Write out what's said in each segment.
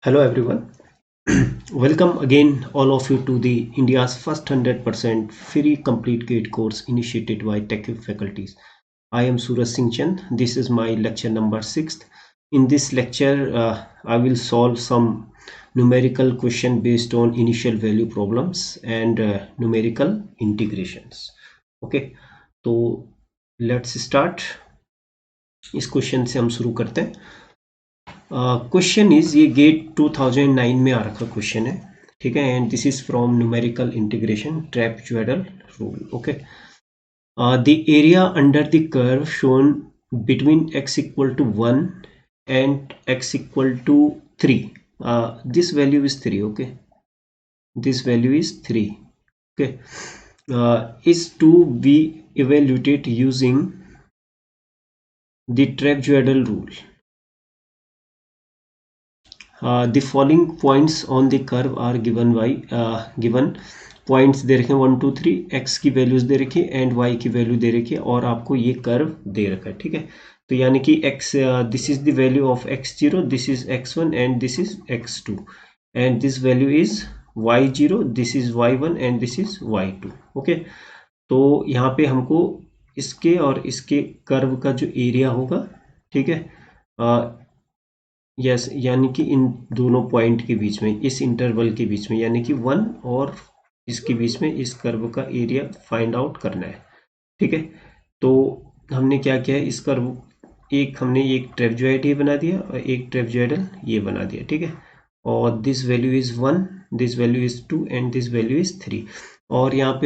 Hello everyone. Welcome again all of you to the India's first 100% free complete gate course initiated by TechUp faculties. I am Suraj Singh Chand. This is my lecture number 6th. In this lecture, I will solve some numerical question based on initial value problems and numerical integrations. Okay, तो let's start. इस question से हम शुरू करते हैं. Question is ये gate 2009 में आ रखा क्वेश्चन है, ठीक है, and this is from numerical integration trapezoidal rule. Okay, the area under the curve shown between x equal to 1 and x equal to 3. This value is 3. Okay, this value is 3. Okay, is to be evaluated using the trapezoidal rule. The following points on the curve are given by given points दे रखे 1 2 3, x की values दे रखी and y की value दे रखी है और आपको ये curve दे रखा है, ठीक है. तो यानी कि x this is the value of x0, this is x1 and this is x2 and this value is y0, this is y1 and this is y2. Okay, तो यहाँ पे हमको इसके और इसके कर्व का जो एरिया होगा, ठीक है, यस, यानी कि इन दोनों पॉइंट के बीच में, इस इंटरवल के बीच में, यानी कि 1 और इसके बीच में इस कर्व का एरिया फाइंड आउट करना है, ठीक है. तो हमने क्या किया है, इस कर्व हमने एक ट्रेपेजॉइड ये बना दिया और एक ट्रेपेजॉइडल ये बना दिया, ठीक है. और this value is 1, this value is 2 and this value is 3. और यहाँ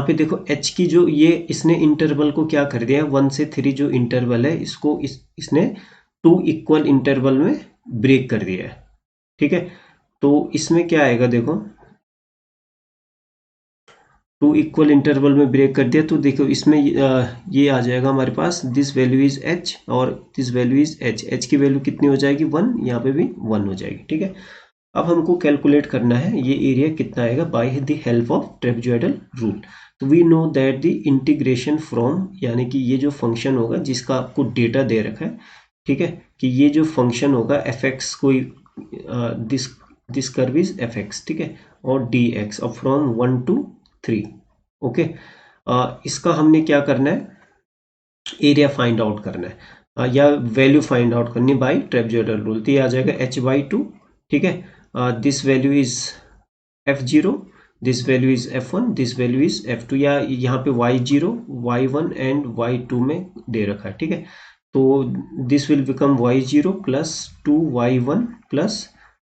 पे देखो h की जो ये इसने इंटरवल को क्या कर दिया है, 1 से 3 जो इंटरवल है इसको इसने 2 इक्वल इंटरवल में ब्रेक कर दिया है, ठीक है. तो इसमें क्या आएगा, देखो 2 इक्वल इंटरवल में ब्रेक कर दिया, तो देखो इसमें ये आ जाएगा हमारे पास, दिस वैल्यू इज h और दिस वैल्यू इज h की वैल्यू कितनी हो जाएगी 1, यहाँ पे भी 1 हो जाएगी, ठीक है. अब हमको कैलकुलेट करना है ये एरिया कितना आएगा by the help of trapezoidal rule. तो we know that the integration from, यानी कि ये जो फंक्शन होगा जिसका आपको डेटा दे रखा है, ठीक है, कि ये जो फंक्शन होगा fx कोई दिस कर्व इज fx, ठीक है, और dx अब फ्रॉम 1 to 3. ओके, इसका हमने क्या करना है, एरिया फाइंड आउट करना है या वैल्यू फाइंड आउट करनी बाय ट्रेपेजॉइडल रूल. तो ये आ जाएगा h/2, ठीक है. This value is f0, this value is f1, this value is f2, या यहाँ पे y0, y1 एंड y2 में दे रखा है, ठीक है. तो this will become y0 plus 2y1 plus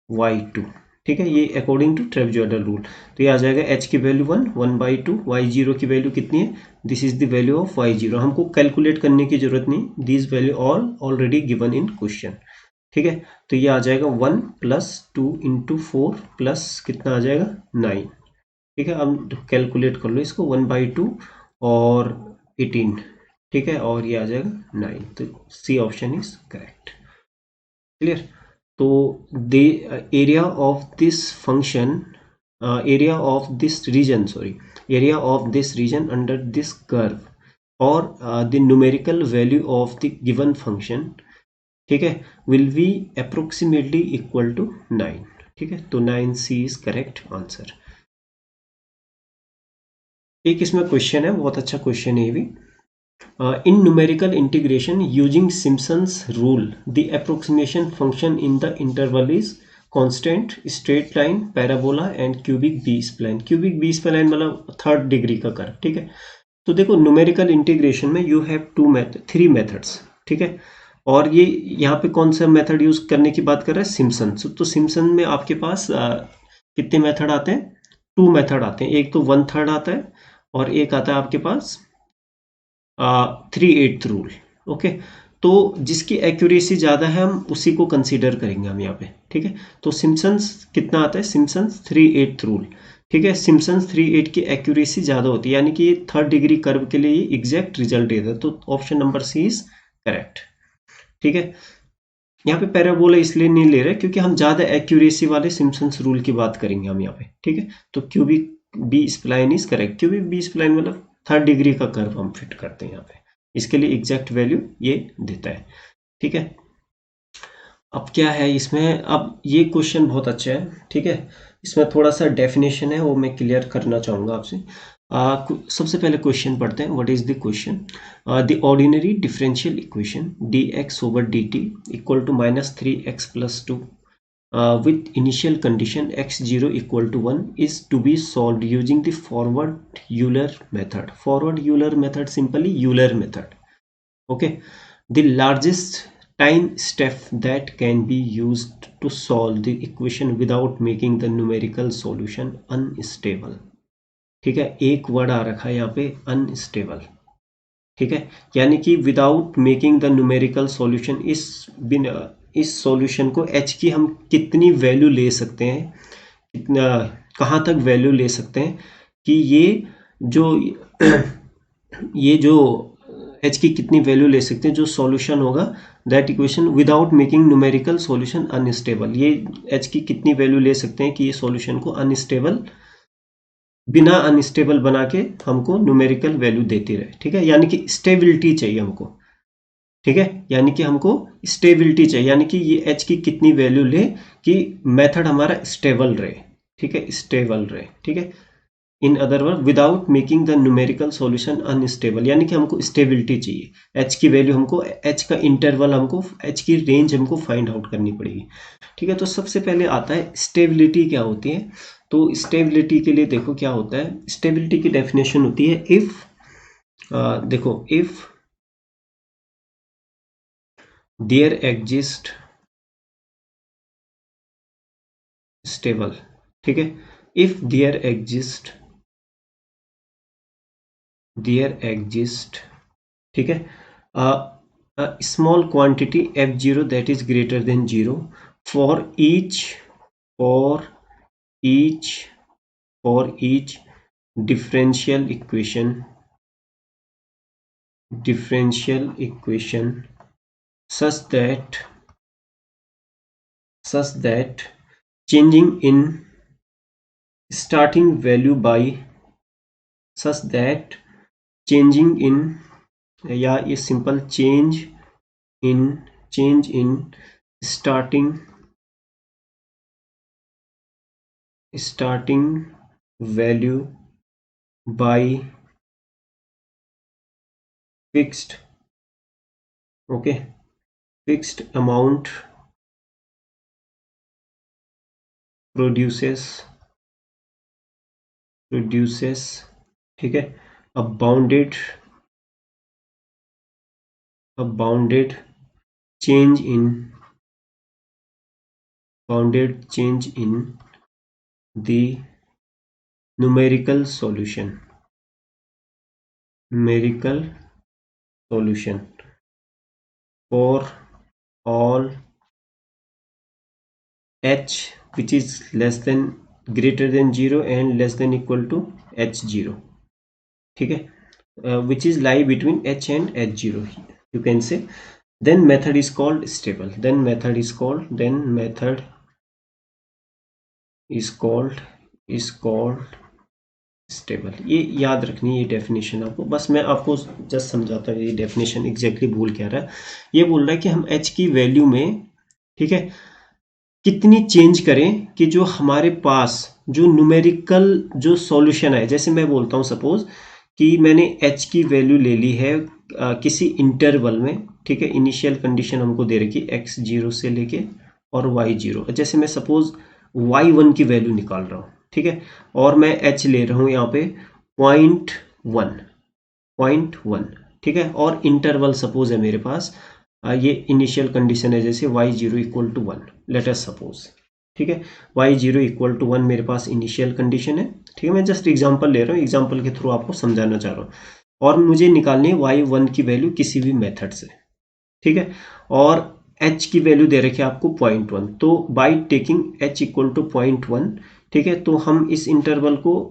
y2, ठीक है, ये अकॉर्डिंग टू ट्रेपेजॉइडल रूल. तो ये आ जाएगा h की वैल्यू 1/2, y0 की वैल्यू कितनी है, this is the value of y0. हमको कैलकुलेट करने की जरूरत नहीं, this value already given in question, ठीक है. तो ये आ जाएगा 1 प्लस 2 इंटू 4 प्लस कितना आ जाएगा 9, ठीक है. अब कैलकुलेट कर लो इसको, 1/2 और 18, ठीक है, और ये आ जाएगा 9. तो C option is correct. Clear. तो the area of this function, area of this region, sorry, area of this region under this curve और the numerical value of the given function, ठीक है, will be approximately equal to 9, ठीक है. तो 9C is correct answer. एक इसमें question है, बहुत अच्छा क्वेश्चन है ये भी. In numerical integration using Simpson's rule the approximation function in the interval is constant, straight line, parabola and cubic B spline. Cubic B spline मतलब 3rd डिग्री का कर्व, ठीक है. तो देखो न्यूमेरिकल इंटीग्रेशन में यू हैव 3 मेथड्स, ठीक है. और ये यहाँ पे कौन सा मेथड यूज करने की बात कर रहा है, सिम्पसन. तो सिम्पसन में आपके पास कितने मेथड आते हैं, 2 मेथड आते हैं. एक तो 1/3 आता है और एक आता है आपके पास 3/8 रूल. ओके, तो जिसकी एक्यूरेसी ज़्यादा है हम उसी को कंसीडर करेंगे हम यहाँ पे, ठीक है. तो सिम्पसन्स कितना आता है, सिम्पसन्स 3/8 रूल, ठीक है. सिम्पसन्स 3/8 की एक्यूरेसी ज़्यादा होती है, यानी कि 3rd डिग्री कर्व के लिए ये एग्जैक्ट रिजल्ट देता है. तो option number C is correct, ठीक है. यहाँ पे पैराबोला इसलिए नहीं ले रहे क्योंकि हम ज्यादा एक्यूरेसी वाले सिम्पसन्स रूल की बात करेंगे हम यहाँ पे, ठीक है. तो cubic B spline is correct. Cubic B spline मतलब 3rd डिग्री का कर्व हम फिट करते हैं यहाँ पे, इसके लिए एग्जैक्ट वैल्यू ये देता है, ठीक है. अब क्या है इसमें, अब ये क्वेश्चन बहुत अच्छा है, ठीक है। इसमें थोड़ा सा डेफिनेशन है वो मैं क्लियर करना चाहूँगा आपसे। सबसे पहले क्वेश्चन पढ़ते हैं। What is the question? The ordinary differential equation dx over dt equal to -3x + 2 with initial condition x0 equal to 1 is to be solved using the forward Euler method. Forward Euler method, simply Euler method. Okay, the largest time step that can be used to solve the equation without making the numerical solution unstable. ठीक है, एक word आ रखा है यहाँ पे unstable, ठीक है, यानी कि without making the numerical solution, इस सॉल्यूशन को h की हम कितनी वैल्यू ले सकते हैं, कितना कहाँ तक वैल्यू ले सकते हैं कि ये जो h की कितनी वैल्यू ले सकते हैं जो सॉल्यूशन होगा that equation without making numerical solution unstable. ये h की कितनी वैल्यू ले सकते हैं कि ये सॉल्यूशन को अनस्टेबल, बिना अनस्टेबल बना के हमको न्यूमेरिकल वैल्यू देती रहे, ठीक है, यानी कि स्टेबिलिटी चाहिए हमको, ठीक है, यानी कि हमको स्टेबिलिटी चाहिए, यानी कि ये h की कितनी वैल्यू ले कि मेथड हमारा स्टेबल रहे, ठीक है, स्टेबल रहे, ठीक है। In other word without making the numerical solution unstable, यानी कि हमको स्टेबिलिटी चाहिए, h की वैल्यू हमको, h का इंटरवल हमको, h की रेंज हमको फाइंड आउट करनी पड़ेगी, ठीक है। तो सबसे पहले आता है स्टेबिलिटी क्या होती है। तो स्टेबिलिटी के लिए देखो क्या होता है, स्टेबिलिटी की डेफिनेशन होती है इफ, देखो इफ देयर एग्जिस्ट स्टेबल, ठीक है, इफ देयर एग्जिस्ट ठीक है small quantity f0 that is greater then 0 for each differential equation such that changing in starting value by such that changing in, या ये simple change in starting value by fixed amount produces ठीक है a bounded change in the numerical solution for all h which is greater than 0 and less than equal to h0, ठीक है, which is lie between h and h0, you can say, then method is called stable, then method is called stable. ये याद रखनी है ये definition आपको, बस मैं आपको जस्ट समझाता हूँ ये डेफिनेशन एग्जैक्टली बोल क्या रहा है। ये बोल रहा है कि हम h की वैल्यू में, ठीक है, कितनी चेंज करें कि जो हमारे पास जो न्यूमेरिकल जो सॉल्यूशन है, जैसे मैं बोलता हूँ सपोज कि मैंने h की वैल्यू ले ली है किसी इंटरवल में, ठीक है, इनिशियल कंडीशन हमको दे रखी x0 से लेके और y0, जैसे मैं सपोज y1 की वैल्यू निकाल रहा हूँ, ठीक है, और मैं h ले रहा हूँ यहाँ पे 0.1, ठीक है, और इंटरवल सपोज है मेरे पास, ये इनिशियल कंडीशन है जैसे y0 equal to 1, let us suppose, ठीक है, y0 इक्वल टू 1 मेरे पास इनिशियल कंडीशन है, ठीक है, मैं जस्ट एग्जांपल ले रहा हूँ, एग्जांपल के थ्रू आपको समझाना चाह रहा हूँ, और मुझे निकालनी है y1 की वैल्यू किसी भी मेथड से, ठीक है, और h की वैल्यू दे रखी है आपको 0.1, तो by taking h equal to 0.1, ठीक है, तो हम इस इंटरवल को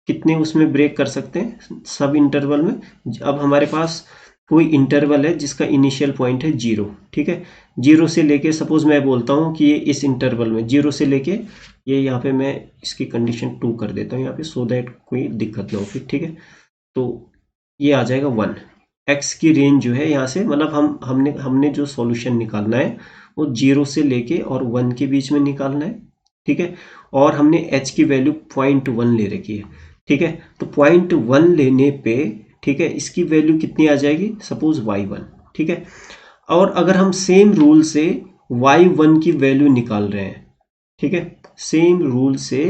कितने उसमें ब्रेक कर सकते हैं, सब इंटरवल में। अब हमारे पास कोई इंटरवल है जिसका इनिशियल पॉइंट है 0, ठीक है, 0 से लेके सपोज मैं बोलता हूँ कि ये इस इंटरवल में 0 से लेके ये यहाँ पे मैं इसकी कंडीशन 2 कर देता हूँ यहाँ पे, सो दैट कोई दिक्कत ना हो फिर, ठीक है, तो ये आ जाएगा 1, एक्स की रेंज जो है यहाँ से, मतलब हमने जो सॉल्यूशन निकालना है वो 0 से लेके और 1 के बीच में निकालना है, ठीक है। और हमने एच की वैल्यू 0.1 ले रखी है, ठीक है। तो 0.1 लेने पे, ठीक है, इसकी वैल्यू कितनी आ जाएगी, सपोज y1, ठीक है। और अगर हम सेम रूल से y1 की वैल्यू निकाल रहे हैं, ठीक है, सेम रूल से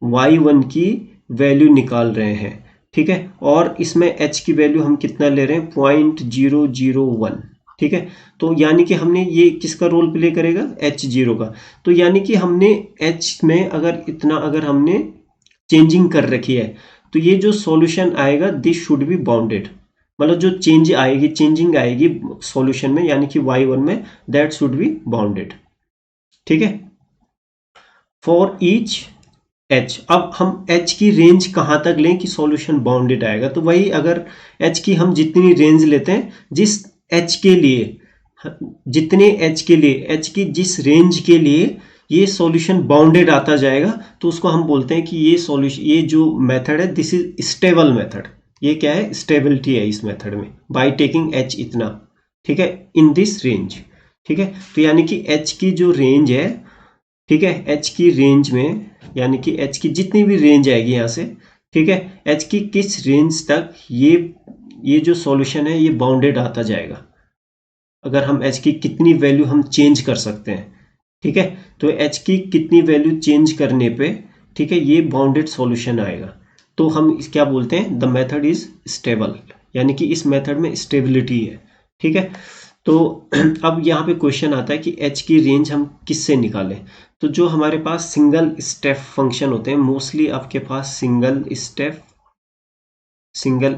y1 की वैल्यू निकाल रहे हैं, ठीक है, और इसमें h की वैल्यू हम कितना ले रहे हैं, 0.001, ठीक है। तो यानी कि हमने ये किसका रोल प्ले करेगा, h0 का। तो यानी कि हमने h में अगर इतना अगर हमने चेंजिंग कर रखी है, तो ये जो सॉल्यूशन आएगा दिस शुड बी बाउंडेड, मतलब जो चेंजिंग आएगी सॉल्यूशन में यानी कि y1 में, दैट शुड बी बाउंडेड, ठीक है, फॉर ईच h। अब हम h की रेंज कहां तक लें कि सॉल्यूशन बाउंडेड आएगा, तो वही अगर h की हम जितनी रेंज लेते हैं, जिस h के लिए जितने h के लिए h की जिस रेंज के लिए ये सॉल्यूशन बाउंडेड आता जाएगा, तो उसको हम बोलते हैं कि ये सॉल्यूशन, ये जो मेथड है दिस इज स्टेबल मेथड। ये क्या है, स्टेबिलिटी है इस मेथड में, बाय टेकिंग h इतना, ठीक है, इन दिस रेंज, ठीक है। तो यानी कि h की जो रेंज है, ठीक है, h की रेंज में यानी कि h की जितनी भी रेंज आएगी यहाँ से, ठीक है, h की किस रेंज तक ये जो सॉल्यूशन है ये बाउंडेड आता जाएगा, अगर हम h की कितनी वैल्यू हम चेंज कर सकते हैं, ठीक है। तो h की कितनी वैल्यू चेंज करने पे, ठीक है, ये बाउंडेड सॉल्यूशन आएगा, तो हम इस क्या बोलते हैं, द मेथड इज स्टेबल, यानी कि इस मेथड में स्टेबिलिटी है, ठीक है। तो अब यहाँ पे क्वेश्चन आता है कि h की रेंज हम किससे निकालें, तो जो हमारे पास सिंगल स्टेप फंक्शन होते हैं, मोस्टली आपके पास सिंगल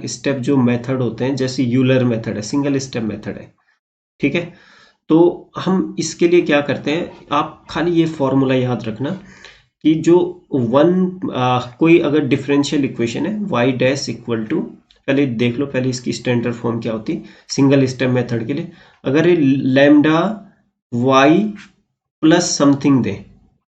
स्टेप जो मेथड होते हैं, जैसे यूलर मेथड है, सिंगल स्टेप मेथड है, ठीक है। तो हम इसके लिए क्या करते हैं, आप खाली ये फॉर्मूला याद रखना कि जो कोई अगर डिफरेंशियल इक्वेशन है y डैश इक्वल टू, पहले देख लो पहले इसकी स्टैंडर्ड फॉर्म क्या होती है सिंगल स्टेप मेथड के लिए, अगर ये lambda y plus something they,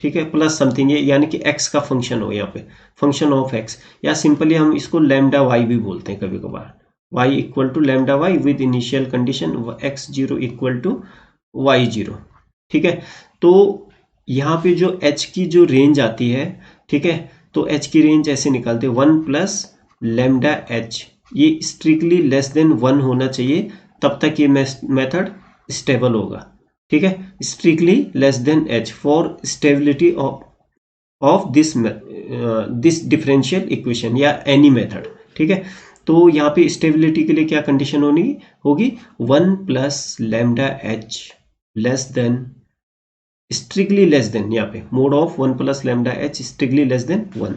ठीक है, प्लस समथिंग, ये यानी कि x का फंक्शन हो, यहाँ पे फंक्शन ऑफ x, या सिंपली हम इसको लैम्डा y भी बोलते हैं कभी कभार, y equal to lambda y with initial condition x0 equal to y0, ठीक है। तो यहाँ पे जो h की जो रेंज आती है, ठीक है, तो h की रेंज ऐसे निकालते हैं 1 प्लस लैम्डा h, ये स्ट्रिक्टली लेस देन 1 होना चाहिए, तब तक ये मेथड स्टेबल होगा, ठीक है, strictly less than h for stability of this differential equation या एनी मेथड, ठीक है। तो यहाँ पे स्टेबिलिटी के लिए क्या कंडीशन होगी 1 plus lambda h less than, strictly less than, यहाँ पे mode of 1 plus lambda h strictly less than 1।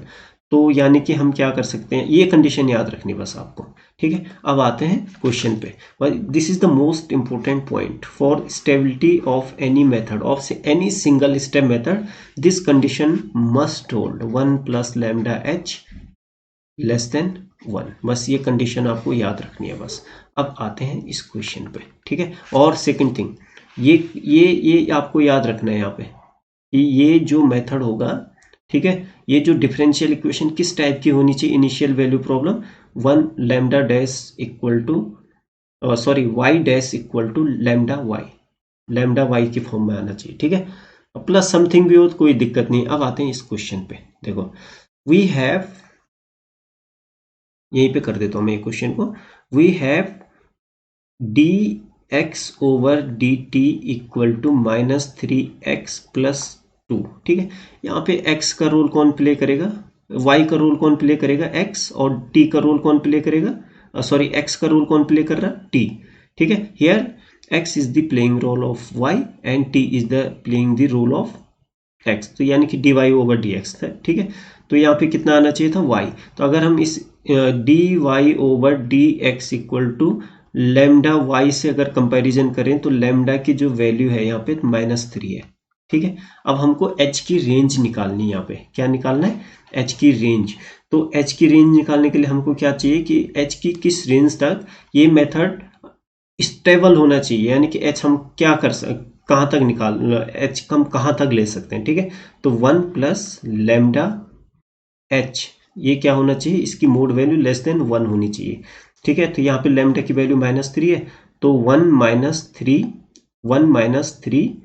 तो यानी कि हम क्या कर सकते हैं, ये कंडीशन याद रखनी बस आपको, ठीक है। अब आते हैं क्वेश्चन पे, this is the most important point for stability of any method of any single step method, this condition must hold 1 plus lambda h less than 1, बस ये कंडीशन आपको याद रखनी है बस। अब आते हैं इस क्वेश्चन पे, ठीक है। और सेकंड थिंग, ये आपको याद रखना है यहाँ पे कि ये जो मेथड होगा, ठीक है, ये जो डिफरेंशियल इक्वेशन किस टाइप की होनी चाहिए, initial value problem 1 lambda dash equal to sorry y dash equal to lambda y की फॉर्म में आना चाहिए, ठीक है, प्लस समथिंग भी हो तो कोई दिक्कत नहीं। अब आते हैं इस क्वेश्चन पे, देखो वी हैव, यहीं पे कर देता हूं मैं ये क्वेश्चन को, we have dx over dt equal to -3x plus 2, ठीक है। यहाँ पे x का रोल कौन प्ले करेगा, y का रोल कौन प्ले करेगा x, और t का रोल कौन प्ले करेगा, सॉरी x का रोल कौन प्ले कर रहा t, ठीक है। Here x is the playing role of y and t is the playing the role of x, तो यानी कि dy ओवर dx था, ठीक है। तो यहाँ पे कितना आना चाहिए था y, तो अगर हम इस dy over dx equal to lambda y से अगर कंपैरिजन करें, तो लैम्डा की जो वैल्यू है यहाँ पे -3 है, ठीक है। अब हमको h की रेंज निकालनी है, यहाँ पे क्या निकालना है, h की रेंज। तो h की रेंज निकालने के लिए हमको क्या चाहिए कि h की किस रेंज तक ये मेथड स्टेबल होना चाहिए, यानी कि h हम क्या कर सकते, कहाँ तक h हम कहाँ तक ले सकते हैं, ठीक है। तो 1 प्लस लैम्डा h, ये क्या होना चाहिए, इसकी मोड वैल्यू लेस देन 1 होनी चाहिए। ठीक है, तो यहाँ पे लैम्डा की वैल्यू -3 है, तो 1 - 3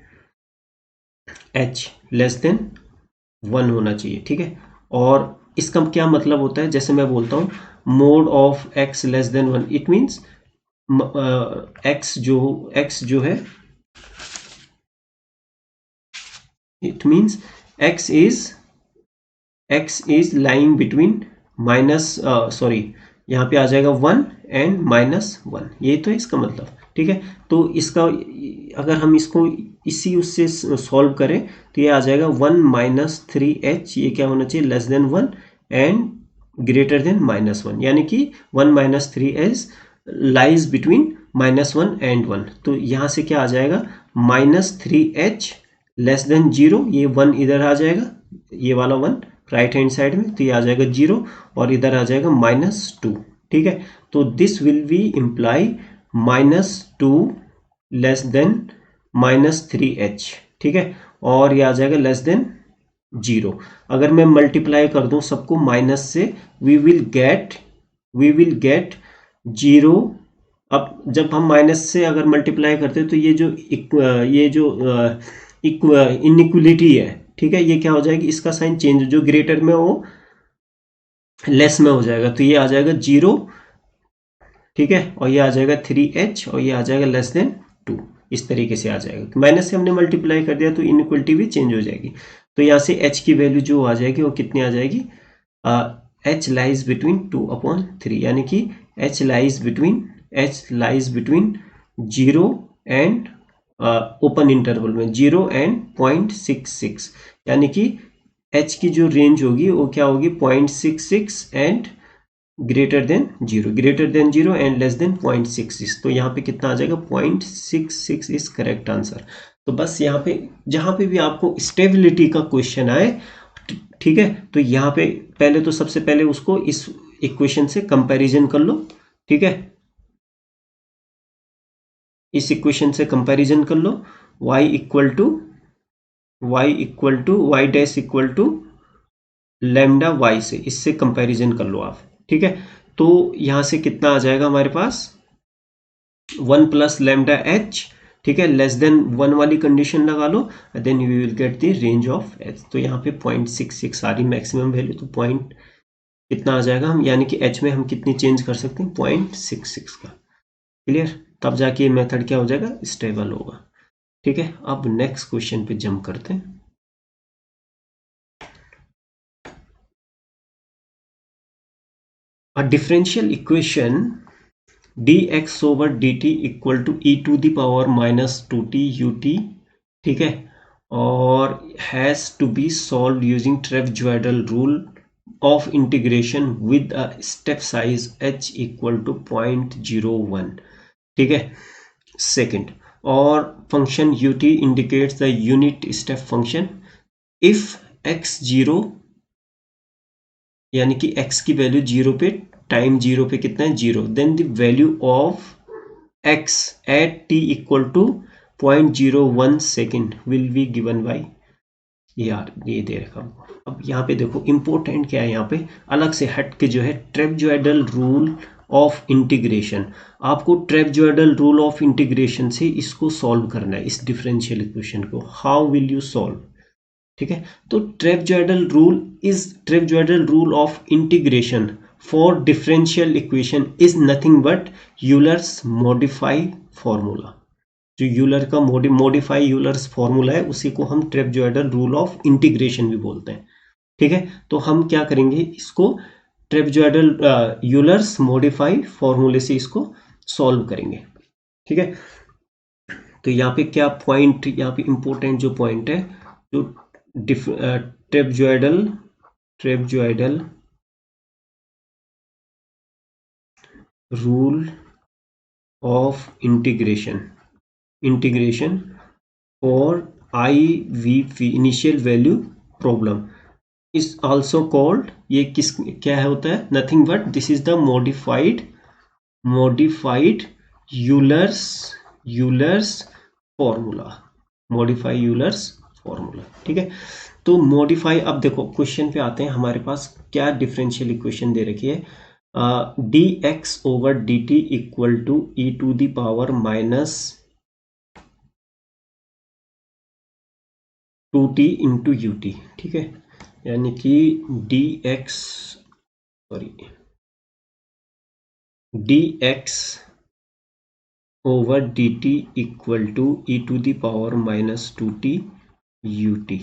h लेस देन 1 होना चाहिए। ठीक है, और इसका क्या मतलब होता है, जैसे मैं बोलता हूँ mode of x less than 1, it means x जो है, it means x is lying between यहाँ पे आ जाएगा 1 एंड -1, ये तो है इसका मतलब। ठीक है, तो इसका अगर हम इसको इसी उससे सॉल्व करें तो ये आ जाएगा 1 - 3h, ये क्या होना चाहिए, less than 1 and greater than -1, यानी कि 1 - 3h लाइज बिटवीन -1 एंड 1। तो यहाँ से क्या आ जाएगा, -3h लेस देन 0, ये 1 इधर आ जाएगा, ये वाला 1 राइट हैंड साइड में, तो ये आ जाएगा 0 और इधर आ जाएगा -2। ठीक है, तो this will B imply -2 less than -3h। ठीक है, और ये आ जाएगा लेस देन 0। अगर मैं मल्टीप्लाई कर दूं सबको माइनस से, वी विल गेट 0। अब जब हम माइनस से अगर मल्टीप्लाई करते हैं तो ये जो इनइक्वलिटी है, ठीक है, ये क्या हो जाएगी, इसका साइन चेंज, जो ग्रेटर में हो लेस में हो जाएगा, तो ये आ जाएगा 0। ठीक है, और ये आ जाएगा 3h और ये आ जाएगा लेस देन 2, इस तरीके से आ जाएगा। माइनस से हमने मल्टीप्लाई कर दिया तो इनइक्वलिटी भी चेंज हो जाएगी। तो यहाँ से h की वैल्यू जो आ जाएगी वो कितनी आ जाएगी, h लाइज बिटवीन 2/3, यानी कि h lies between 0 and open interval में 0 एंड 0.66, यानी कि h की जो रेंज होगी वो क्या होगी, 0.66 and greater than 0 and less than 0.66। तो यहाँ पे कितना आ जाएगा, 0.66 इज करेक्ट आंसर। तो बस यहाँ पे जहाँ पे भी आपको स्टेबिलिटी का क्वेश्चन आए, ठीक है, तो यहाँ पे पहले तो सबसे पहले उसको इस इक्वेशन से कंपैरिजन कर लो। ठीक है, इस इक्वेशन से कंपैरिजन कर लो, y equal to y dash equal to lambda y से, इससे कंपैरिजन कर लो आप। ठीक है, तो यहां से कितना आ जाएगा हमारे पास, 1 प्लस लैम्डा h, ठीक है, लेस देन 1 वाली कंडीशन लगा लो, then you will get the range of h। तो यहाँ पे 0.66 आ रही मैक्सिमम वैल्यू, तो पॉइंट कितना आ जाएगा, हम यानी कि h में हम कितनी चेंज कर सकते हैं, 0.66 का। क्लियर, तब जाके ये मेथड क्या हो जाएगा, स्टेबल होगा। ठीक है, अब नेक्स्ट क्वेश्चन पे जंप करते हैं। A differential equation dx over dt equal to e to the power -2t ut, ठीक है, और has to be solve using trapezoidal rule of integration with a step size h equal to 0.01। ठीक है, second, और function ut indicates the unit step function if x 0, यानी कि x की value 0 पे, टाइम 0 पे कितना है, 0, then the value of x at t equal to 0.01 second will be given by, यार ये दे रखा। अब यहाँ पे देखो इंपॉर्टेंट क्या है, यहाँ पे अलग से हट के जो है ट्रेपजॉइडल रूल ऑफ इंटीग्रेशन, आपको ट्रेपजॉइडल रूल ऑफ इंटीग्रेशन से इसको सॉल्व करना है, इस डिफरेंशियल इक्वेशन को। हाउ विल यू सॉल्व, ठीक है, तो trapezoidal rule of integration for differential equation is nothing but Euler's modify formula. जो यूलर का मॉडिफाई यूलर्स फॉर्मूला है, उसी को हम ट्रेपजॉइडल रूल ऑफ इंटीग्रेशन भी बोलते हैं। ठीक है, तो हम क्या करेंगे, इसको ट्रेपजॉइडल यूलर्स मॉडिफाई फॉर्मूले से इसको सॉल्व करेंगे। ठीक है, तो यहाँ पे क्या पॉइंट, यहाँ पे इंपॉर्टेंट जो पॉइंट है, जो trapezoidal rule of integration for IVP initial value problem is also called, ये क्या है होता है, nothing but this is the modified Euler's formula. ठीक है, तो मॉडिफाई, अब देखो क्वेश्चन पे आते हैं, हमारे पास क्या डिफरेंशियल इक्वेशन दे रखी है, d x over d t equal to e to the power minus 2t into u t, ठीक है, यानी कि d x over d t equal to e to the power minus 2t u t,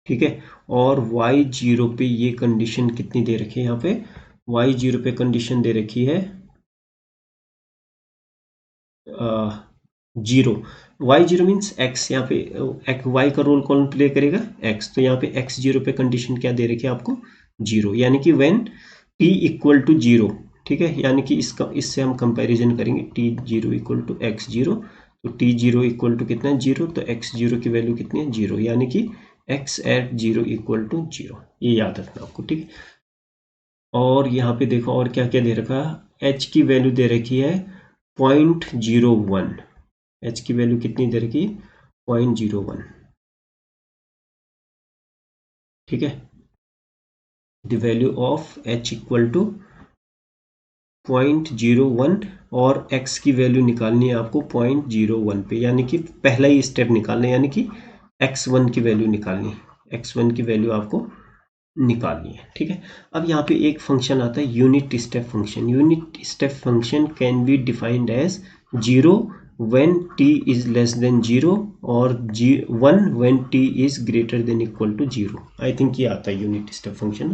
ठीक है। और y0 पे ये condition कितनी दे रखी है, यहाँ पे y0 पे कंडीशन दे रखी है 0। y0 मीन्स x, यहाँ पे y का रोल कौन प्ले करेगा, x, तो यहाँ पे x0 पे कंडीशन क्या दे रखी है आपको, 0, यानी कि व्हेन t इक्वल टू 0, ठीक है, यानी कि इससे हम कंपैरिजन करेंगे t0 इक्वल टू x0, तो t0 इक्वल टू कितना है 0, तो x0 की वैल्यू कितनी है 0, यानी कि x एट 0 इक्वल टू 0, ये याद रखना आपको, ठीक है। और यहाँ पे देखो और क्या क्या दे रखा है, h की वैल्यू दे रखी है 0.01, h की वैल्यू कितनी दे रखी है 0.01, ठीक है। The value of h equal to 0.01 और x की वैल्यू निकालनी है आपको 0.01 पे, यानी कि पहला ही स्टेप निकालना है, यानी कि x1 की वैल्यू निकालनी है, x1 की वैल्यू आपको निकालनी है, ठीक है। अब यहाँ पे एक फंक्शन आता है unit step function. Unit step function can be defined as 0 when t is less than 0 और 1 when t is greater than equal to 0। I think ये आता है यूनिट स्टेप फंक्शन,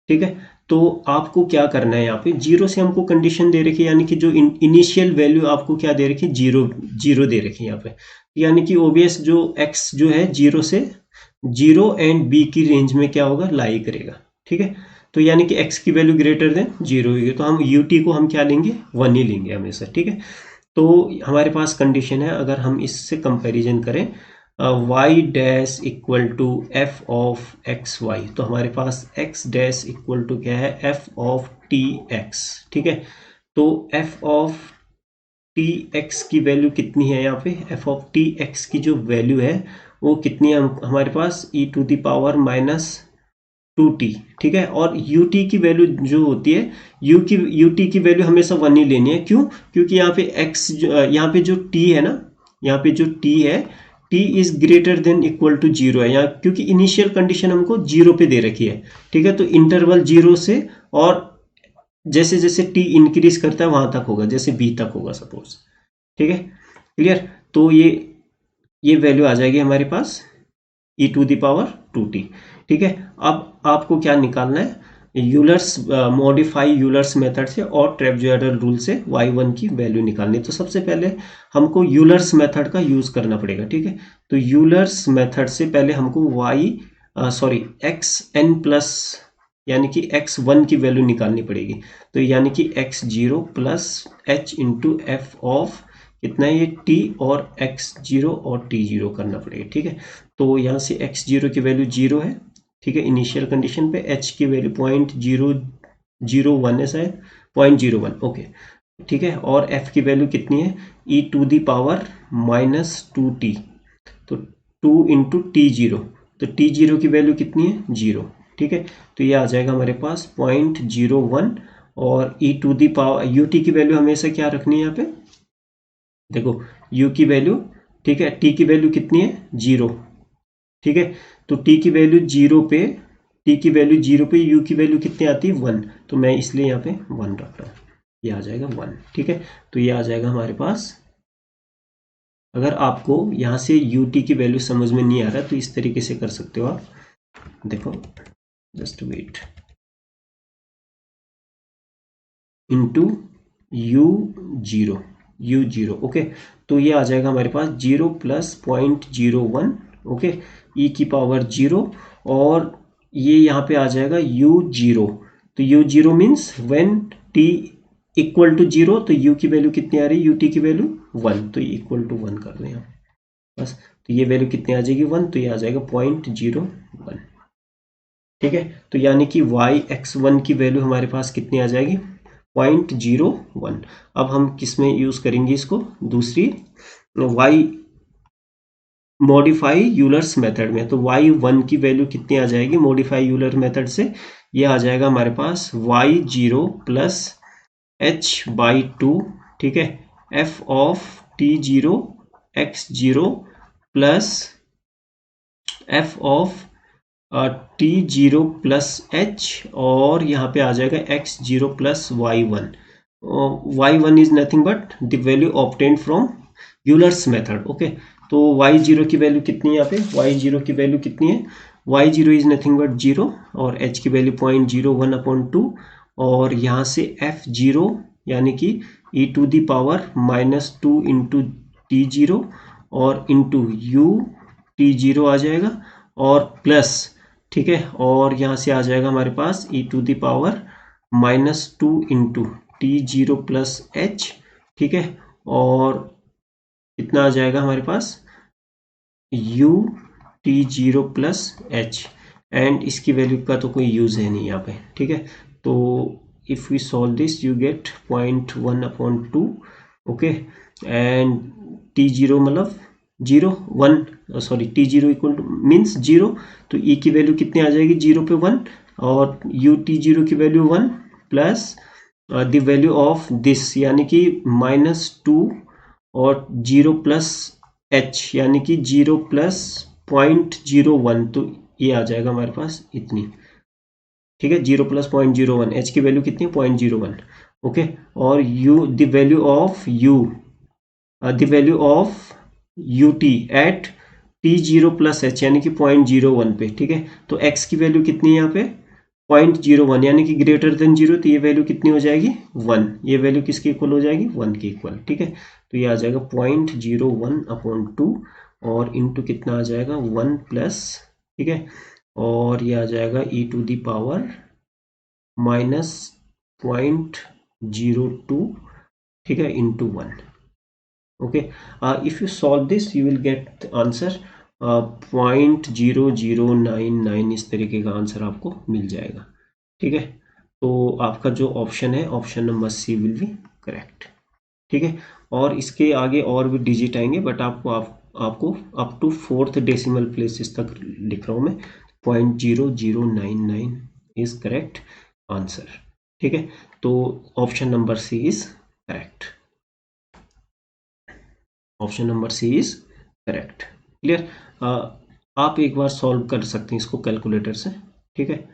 ठीक है। तो आपको क्या करना है, यहाँ पे 0 से हमको कंडीशन दे रखी है, यानी कि जो इनिशियल वैल्यू आपको क्या दे रखी है 0 दे रखी है यहाँ पे, यानी कि ओबियस जो x जो है 0 से 0 एंड b की रेंज में क्या होगा, लाई करेगा, ठीक है। तो यानी कि x की वैल्यू ग्रेटर देन 0 होगी, तो हम ut को हम क्या लेंगे 1 ही लेंगे हमेशा, ठीक है। तो हमारे पास कंडीशन है, अगर हम इससे कंपैरिजन करें y dash equal to f of x y, तो हमारे पास x डैश इक्वल टू क्या है f ऑफ टी एक्स, ठीक है। तो f ऑफ टी एक्स की वैल्यू कितनी है, यहाँ पे f ऑफ टी एक्स की जो वैल्यू है वो कितनी है हमारे पास e to the power minus 2t, ठीक है। और ut की वैल्यू जो होती है ut की वैल्यू हमेशा 1 ही लेनी है, क्यों, क्योंकि यहाँ पे x यहाँ पे जो t है ना, यहाँ पे जो t है t is greater than equal to 0 है यहाँ, क्योंकि इनिशियल कंडीशन हमको 0 पे दे रखी है, ठीक है। तो इंटरवल 0 से और जैसे जैसे t इंक्रीज करता है वहां तक होगा, जैसे b तक होगा सपोज, ठीक है, क्लियर। तो ये वैल्यू आ जाएगी हमारे पास e to the power 2t, ठीक है। अब आपको क्या निकालना है, यूलर्स मॉडिफाई यूलर्स मेथड से और ट्रेपेजॉइडल रूल से y1 की वैल्यू निकालनी है। तो सबसे पहले हमको यूलर्स मेथड का यूज करना पड़ेगा, ठीक है। तो यूलर्स मेथड से पहले हमको xn प्लस यानी कि x1 की वैल्यू निकालनी पड़ेगी, तो यानी कि x0 plus h into F of कितना है ये t और x0 और t0 करना पड़ेगा, ठीक है। तो यहाँ से x0 की वैल्यू 0 है, ठीक है, इनिशियल कंडीशन पे h की वैल्यू 0.001 है शायद 0.01, ओके, ठीक है। और f की वैल्यू कितनी है e to the power minus 2t, तो 2 इंटू t0, तो t0 की वैल्यू कितनी है 0, ठीक है। तो ये आ जाएगा हमारे पास 0.01 और e to the power ut की वैल्यू हमेशा क्या रखनी है यहाँ पे, देखो u की वैल्यू, ठीक है, t की वैल्यू कितनी है 0, ठीक है। तो t की वैल्यू 0 पे u की वैल्यू कितनी आती है 1, तो मैं इसलिए यहाँ पे 1 रख रहा हूँ, ये आ जाएगा 1, ठीक है। तो ये आ जाएगा हमारे पास, अगर आपको यहाँ से ut की वैल्यू समझ में नहीं आ रहा तो इस तरीके से कर सकते हो आप, देखो just wait, into u0, okay. तो ये आ जाएगा हमारे पास 0 प्लस 0.01, ओके, e की पावर 0, और ये यहाँ पे आ जाएगा u0, तो u0 means when t equal to 0, तो u की वैल्यू कितनी आ रही है, ut की वैल्यू 1, तो ये इक्वल टू 1 कर दें यहाँ बस। तो ये वैल्यू कितनी आ जाएगी 1, तो ये आ जाएगा 0.01, ठीक है। तो यानी कि yx1 की वैल्यू हमारे पास कितनी आ जाएगी 0.01। अब हम किस में यूज करेंगे इसको, दूसरी y मॉडिफाई यूलर्स मेथड में, तो y1 की वैल्यू कितनी आ जाएगी मॉडिफाई यूलर मेथड से, ये आ जाएगा हमारे पास y0 प्लस h/2, ठीक है, f of t0 x0 plus f of t0 plus h, और यहाँ पे आ जाएगा x0 plus y1. y1 is nothing but the value obtained from Euler's method. Okay, तो y0 की वैल्यू कितनी है यहाँ पे, y0 की वैल्यू कितनी है, y0 इज नथिंग बट 0 और h की वैल्यू 0.01/2, और यहाँ से f0 यानी कि e to the power -2 into t0 और इंटू u t0 आ जाएगा, और प्लस, ठीक है, और यहाँ से आ जाएगा हमारे पास e to the power -2 into t0 plus h, ठीक है, और कितना आ जाएगा हमारे पास u t0 plus h, and इसकी वैल्यू का तो कोई यूज है नहीं यहाँ पे, ठीक है. तो if we solve this you get 0.1/2. Okay, and t0 मतलब 0 1, sorry t0 equal two means 0, तो e की वैल्यू कितनी आ जाएगी 0 पे 1, और u t0 की value 1 plus the value of this यानी कि -2 और 0 प्लस h यानी कि 0 प्लस 0.01, तो ये आ जाएगा हमारे पास इतनी, ठीक है, 0 प्लस 0.01, h की वैल्यू कितनी है 0.01. ओके, और u the value of u the value of ut at t0 plus h यानी कि 0.01 पे, ठीक है, तो x की वैल्यू कितनी है यहाँ पे 0.01 यानी कि ग्रेटर देन 0, तो ये वैल्यू कितनी हो जाएगी 1, ये वैल्यू किसके इक्वल हो जाएगी 1 के इक्वल, ठीक है, तो ये आ जाएगा 0.01/2 और इंटू कितना आ जाएगा 1 प्लस, ठीक है, और ये आ जाएगा e टू दी पावर -0.02, ठीक है, into 1. Okay, if you solve this you will get answer 0.0099, इस तरीके का आंसर आपको मिल जाएगा, ठीक है. तो आपका जो ऑप्शन है option number C will be correct, ठीक है. और इसके आगे और भी डिजिट आएंगे, बट आपको up to 4th decimal places तक लिख रहा हूँ मैं. 0.0099 इज करेक्ट आंसर, ठीक है. तो option number C is correct, option number C is correct. Clear, आप एक बार सॉल्व कर सकते हैं इसको कैलकुलेटर से, ठीक है.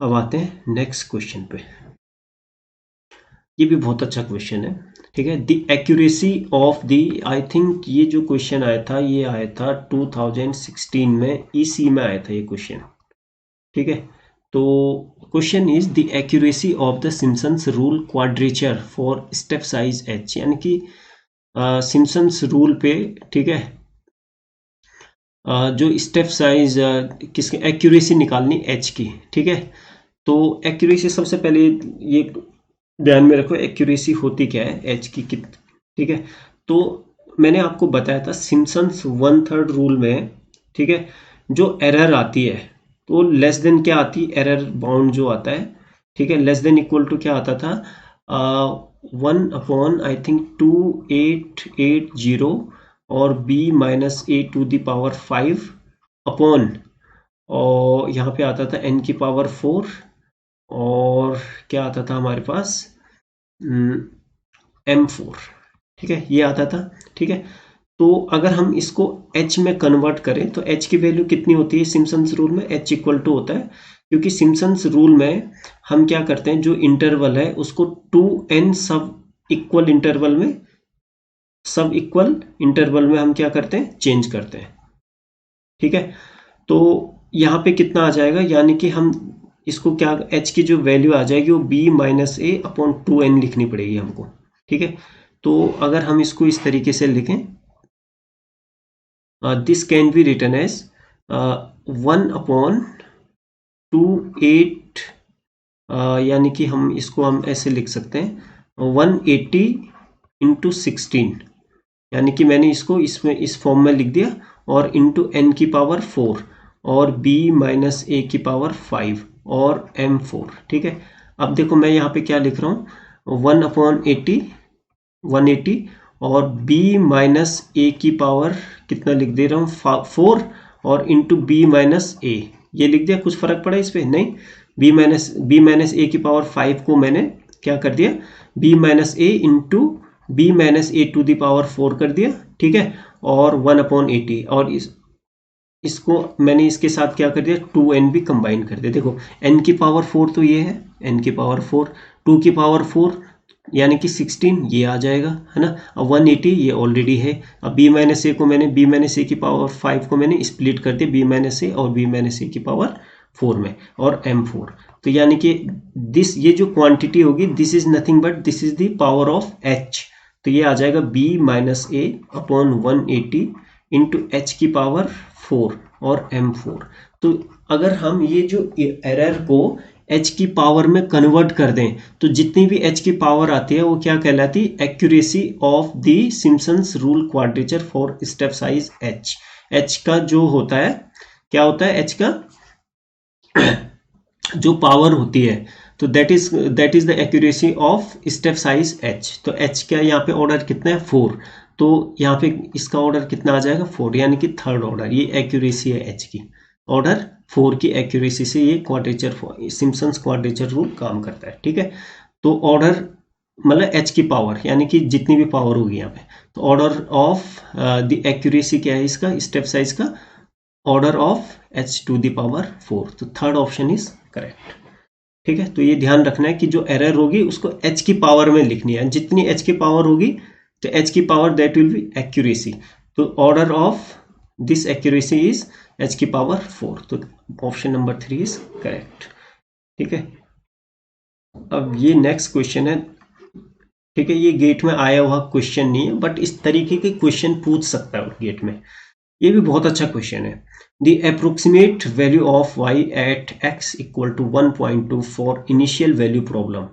अब आते हैं नेक्स्ट क्वेश्चन पे. ये भी बहुत अच्छा क्वेश्चन है, ठीक है. The accuracy of the, I think ये जो क्वेश्चन आया था ये आया था 2016 में, ईसी में आया था ये क्वेश्चन, ठीक है. तो question is the accuracy of the Simpson's rule quadrature for step size h, यानी कि सिम्पसन्स रूल पे, ठीक है, जो स्टेप साइज किसकी एक्यूरेसी निकालनी h की, ठीक है. तो एक्यूरेसी सबसे पहले ये ध्यान में रखो एक्यूरेसी होती क्या है h की, ठीक है. तो मैंने आपको बताया था सिम्पसन्स 1/3 रूल में, ठीक है, जो एरर आती है तो लेस देन क्या आती है, एरर बाउंड जो आता है, ठीक है, लेस देन इक्वल टू क्या आता था 1 आई थिंक 2880 और b minus a to the power 5 upon, और यहाँ पे आता था n की पावर 4, और क्या आता था हमारे पास m4, ठीक है, ये आता था, ठीक है. तो अगर हम इसको h में कन्वर्ट करें तो h की वैल्यू कितनी होती है सिम्पसन्स रूल में, h इक्वल टू होता है, क्योंकि सिम्पसन्स रूल में हम क्या करते हैं जो इंटरवल है उसको 2n सब इक्वल इंटरवल में हम क्या करते हैं चेंज करते हैं, ठीक है. तो यहाँ पे कितना आ जाएगा, यानी कि हम इसको क्या h की जो वैल्यू आ जाएगी वो b minus a upon 2n लिखनी पड़ेगी हमको, ठीक है. तो अगर हम इसको इस तरीके से लिखें, this can be written as 1/28, यानी कि हम इसको हम ऐसे लिख सकते हैं 180 इंटू 16, यानी कि मैंने इसको इसमें इस फॉर्म में लिख दिया, और इंटू n की पावर 4 और b माइनस a की पावर 5 और m4, ठीक है. अब देखो मैं यहाँ पे क्या लिख रहा हूँ 1/80 और b माइनस a की पावर कितना लिख दे रहा हूँ 4 और इंटू b माइनस a, ये लिख दिया. कुछ फर्क पड़ा इस पे नहीं, b माइनस a की पावर 5 को मैंने क्या कर दिया, b minus a into b minus a to the power 4 कर दिया, ठीक है, और 1/80, और इसको मैंने इसके साथ क्या कर दिया, 2n भी कंबाइन कर दिया। देखो n की पावर 4 तो ये है, n की पावर 4, 2 की पावर 4 यानी कि 16 ये आ जाएगा, है ना। अब 180 ये ऑलरेडी है। अब b माइनस ए को मैंने b माइनस ए की पावर 5 को मैंने स्प्लिट कर दिया b माइनस ए और b माइनस ए की पावर 4 में, और m4, तो यानी कि दिस ये जो क्वांटिटी होगी this is nothing but this is the power of h, तो ये आ जाएगा b माइनस ए अपॉन 180 इंटू एच की पावर 4 और m4। तो अगर हम ये जो एरर को h की पावर में कन्वर्ट कर दें तो जितनी भी h की पावर आती है वो क्या कहलाती है, accuracy of the Simpson's rule quadrature for step size h। h का जो होता है, क्या होता है h का जो पावर होती है, तो that is the accuracy of step size h। तो h का यहाँ पे ऑर्डर कितना है, 4, तो यहाँ पे इसका ऑर्डर कितना आ जाएगा, 4, यानी कि थर्ड ऑर्डर। ये एक्यूरेसी है h की, ऑर्डर 4 की एक्यूरेसी से ये क्वाड्रेचर सिम्पसन्स क्वाड्रेचर रूल काम करता है, ठीक है। तो ऑर्डर मतलब h की पावर यानी कि जितनी भी पावर होगी यहाँ पे, तो ऑर्डर ऑफ द एक्यूरेसी क्या है इसका, स्टेप साइज का, order of h to the power 4, तो थर्ड ऑप्शन इज करेक्ट, ठीक है। तो ये ध्यान रखना है कि जो एरर होगी उसको h की पावर में लिखनी है, जितनी h की पावर होगी तो h की power that will be accuracy, तो order of this accuracy is h की पावर 4, तो ऑप्शन नंबर 3 इज करेक्ट, ठीक है। अब ये नेक्स्ट क्वेश्चन है, ठीक है, ये गेट में आया हुआ क्वेश्चन नहीं है बट इस तरीके के क्वेश्चन पूछ सकता है गेट में, ये भी बहुत अच्छा क्वेश्चन है। The approximate value of y at x equal to 1.2 for initial value problem,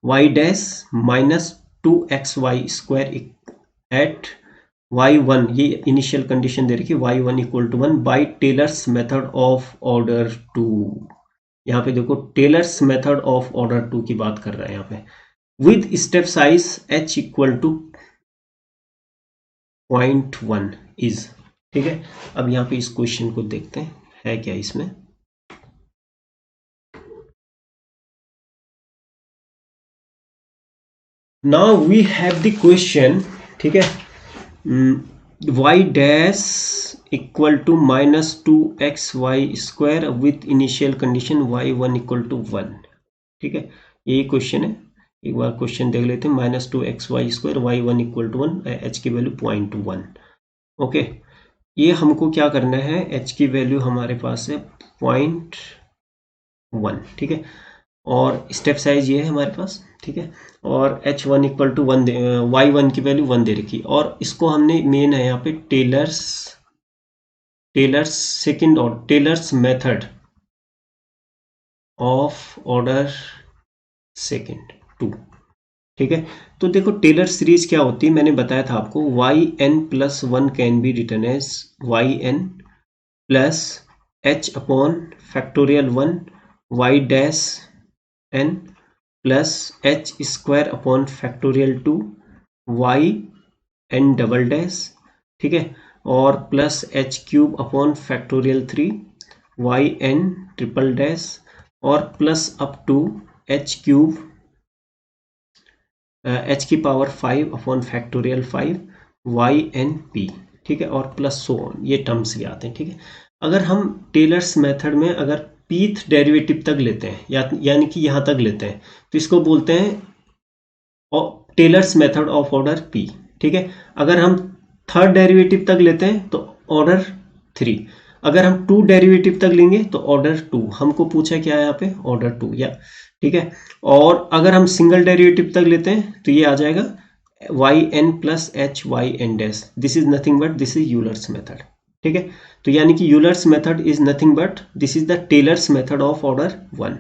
y dash minus 2xy square at y1, ये इनिशियल कंडीशन दे रखी है, y1 equal to 1 by Taylor's method of order 2। यहाँ पे देखो tailors method of order 2 की बात कर रहा है यहाँ पे, with step size h equal to 0.1 is, ठीक है। अब यहाँ पे इस क्वेश्चन को देखते हैं है क्या इसमें। Now we have the question, ठीक है, y dash equal to minus 2xy square with initial condition y1 equal to 1, ठीक है, यही क्वेश्चन है। एक बार क्वेश्चन देख लेते हैं, minus 2xy square y1 equal to 1, h की वैल्यू 0.1, ओके। ये हमको क्या करना है, h की वैल्यू हमारे पास है 0.1, ठीक है, और स्टेप साइज ये है हमारे पास, ठीक है, और h1 इक्वल टू 1 y1 की वैल्यू 1 दे रखी, और इसको हमने मेन है यहाँ पे टेलर्स सेकंड और Taylor's method of order second 2, ठीक है। तो देखो टेलर सीरीज क्या होती है, मैंने बताया था आपको, yn+1 can be written as yn plus h upon factorial 1 y dash n plus h square upon factorial 2 y n double dash, ठीक है, और plus h cube upon factorial 3 y n triple dash, और plus up to h cube h की power 5 upon factorial 5 y n p, ठीक है, और plus so on, ये terms भी आते हैं, ठीक है। अगर हम टेलर्स मेथड में अगर pth डेरिवेटिव तक लेते हैं यानी कि यहाँ तक लेते हैं तो इसको बोलते हैं Taylor's method of order p, ठीक है। अगर हम थर्ड डेरिवेटिव तक लेते हैं तो ऑर्डर 3, अगर हम 2 डेरिवेटिव तक लेंगे तो ऑर्डर 2, हमको पूछा क्या है यहाँ पे, ऑर्डर 2 या, ठीक है। और अगर हम सिंगल डेरिवेटिव तक लेते हैं तो ये आ जाएगा yn plus h y n dash, this is nothing but this is Euler's method, ठीक है। तो यानी कि Euler's method is nothing but this is the Taylor's method of order 1,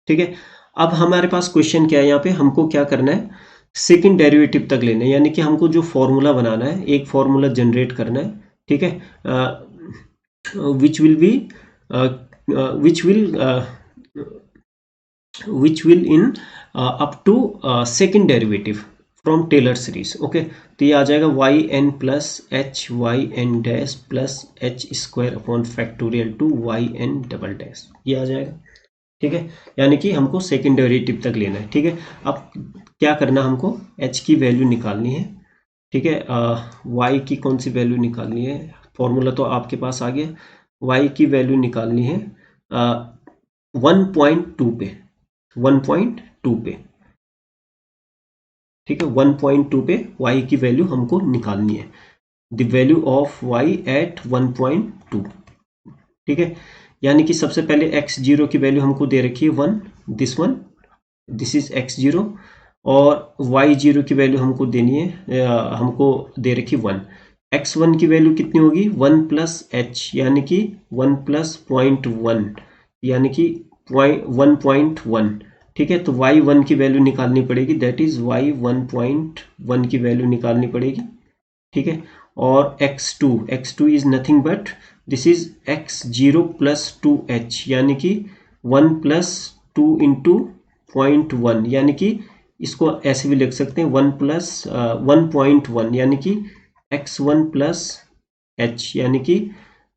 ठीक है। अब हमारे पास क्वेश्चन क्या है, यहाँ पे हमको क्या करना है, सेकंड डेरिवेटिव तक लेना है, यानी कि हमको जो फॉर्मूला बनाना है, एक फॉर्मूला जनरेट करना है, ठीक है, which will in up to second derivative from Taylor series, okay। तो ये आ जाएगा yn plus h y n dash plus h square upon factorial 2 y n double dash, ये आ जाएगा, ठीक है, यानी कि हमको सेकेंड डेरिवेटिव तक लेना है। ठीक है, अब क्या करना, हमको h की वैल्यू निकालनी है। ठीक है, y की कौन सी वैल्यू निकालनी है, फॉर्मूला तो आपके पास आ गया। y की वैल्यू निकालनी है 1.2 पे, 1.2 पे। ठीक है, 1.2 पे y की वैल्यू हमको निकालनी है, the value of y at 1.2। ठीक है, यानी कि सबसे पहले x0 की वैल्यू हमको दे रखी है 1, दिस इज x0, और y0 की वैल्यू हमको देनी है, हमको दे रखी 1। x1 की वैल्यू कितनी होगी, 1 प्लस h, यानी कि 1 प्लस 0.1, यानी कि 1.1। ठीक है, तो y1 की वैल्यू निकालनी पड़ेगी, दैट इज y1.1 की वैल्यू निकालनी पड़ेगी। ठीक है, और x2 is nothing but this is x0 plus 2h, यानी कि 1 प्लस 2 इंटू 0.1, यानी कि इसको ऐसे भी लिख सकते हैं 1 प्लस 1.1, यानी कि x1 प्लस h, यानी कि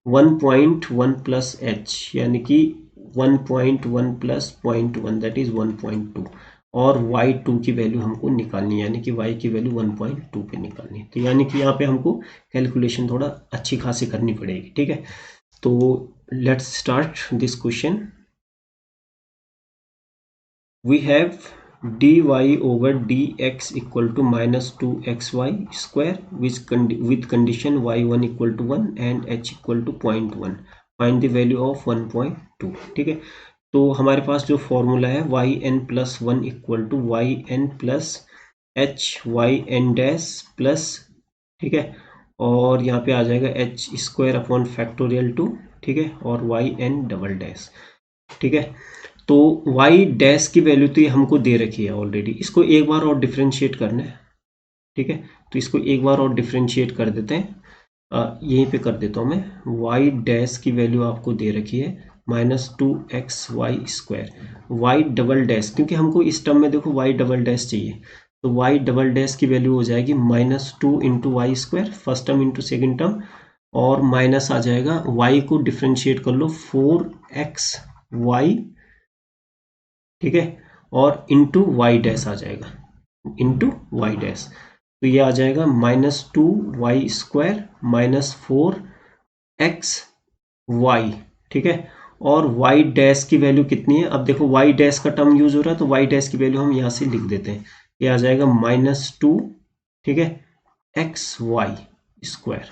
1.1 प्लस h, यानी कि 1.1 प्लस 0.1, दैट इज 1.2। और y2 की वैल्यू हमको निकालनी है, यानी कि y की वैल्यू 1.2 पे निकालनी है। तो यानी कि यहाँ पे हमको कैलकुलेशन थोड़ा अच्छी खासी करनी पड़ेगी। ठीक है, तो let's start this question. We have dy over dx equal to minus 2xy square with condition y1 equal to 1 and h equal to 0.1. Find the value of 1.2. ठीक है, तो हमारे पास जो फॉर्मूला है yn plus 1 equal to y n plus h y n dash plus, ठीक है, और यहाँ पे आ जाएगा एच स्क्वायर अपॉन फैक्टोरियल 2, ठीक है, और वाई एन डबल डैश। ठीक है, तो y डैश की वैल्यू तो ये हमको दे रखी है ऑलरेडी, इसको एक बार और डिफ्रेंशिएट करना है। ठीक है, तो इसको एक बार और डिफ्रेंशिएट कर देते हैं, यहीं पे कर देता हूँ मैं। y डैश की वैल्यू आपको दे रखी है -2xy square, y double dash, क्योंकि हमको इस टर्म में देखो y डबल डैश चाहिए, तो y डबल डैश की वैल्यू हो जाएगी -2 into y square, first term into second term, और माइनस आ जाएगा y को डिफ्रेंशिएट कर लो 4xy, ठीक है, और इंटू वाई डैश आ जाएगा, इंटू वाई डैश, तो ये आ जाएगा -2y स्क्वायर -4xy। ठीक है, और y डैश की वैल्यू कितनी है, अब देखो y डैश का टर्म यूज हो रहा है, तो y डैश की वैल्यू हम यहाँ से लिख देते हैं, ये आ जाएगा -2, ठीक है, xy स्क्वायर।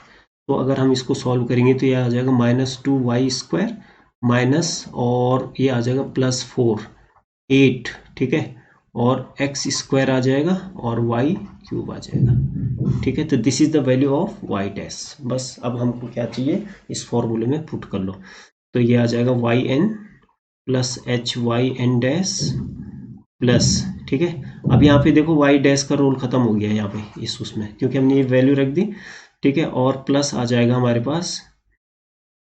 तो अगर हम इसको सॉल्व करेंगे तो ये आ जाएगा -2y स्क्वायर माइनस, और ये आ जाएगा +4 8, ठीक है, और x स्क्वायर आ जाएगा और y क्यूब आ जाएगा। ठीक है, तो this is the value of y dash. बस अब हमको क्या चाहिए, इस फॉर्मूले में पुट कर लो, तो ये आ जाएगा y n plus h y n dash plus, ठीक है, अब यहाँ पे देखो y डैश का रोल खत्म हो गया यहाँ पे इस उसमें, क्योंकि हमने ये वैल्यू रख दी। ठीक है, और प्लस आ जाएगा हमारे पास,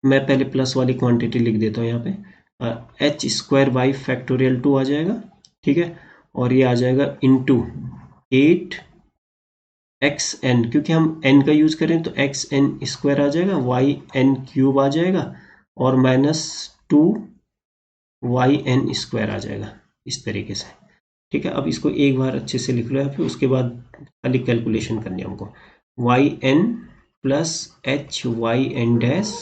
मैं पहले प्लस वाली क्वांटिटी लिख देता हूँ यहाँ पे, एच स्क्वायर बाई फैक्टोरियल 2 आ जाएगा। ठीक है, और ये आ जाएगा इंटू 8 एक्स एन, क्योंकि हम एन का यूज करें तो एक्स एन स्क्वायर आ जाएगा, वाई एन क्यूब आ जाएगा, और -2 वाई एन स्क्वायर आ जाएगा इस तरीके से। ठीक है, अब इसको एक बार अच्छे से लिख लो यहाँ पे, उसके बाद खाली कैलकुलेशन करनी है हमको। Y n plus h y n dash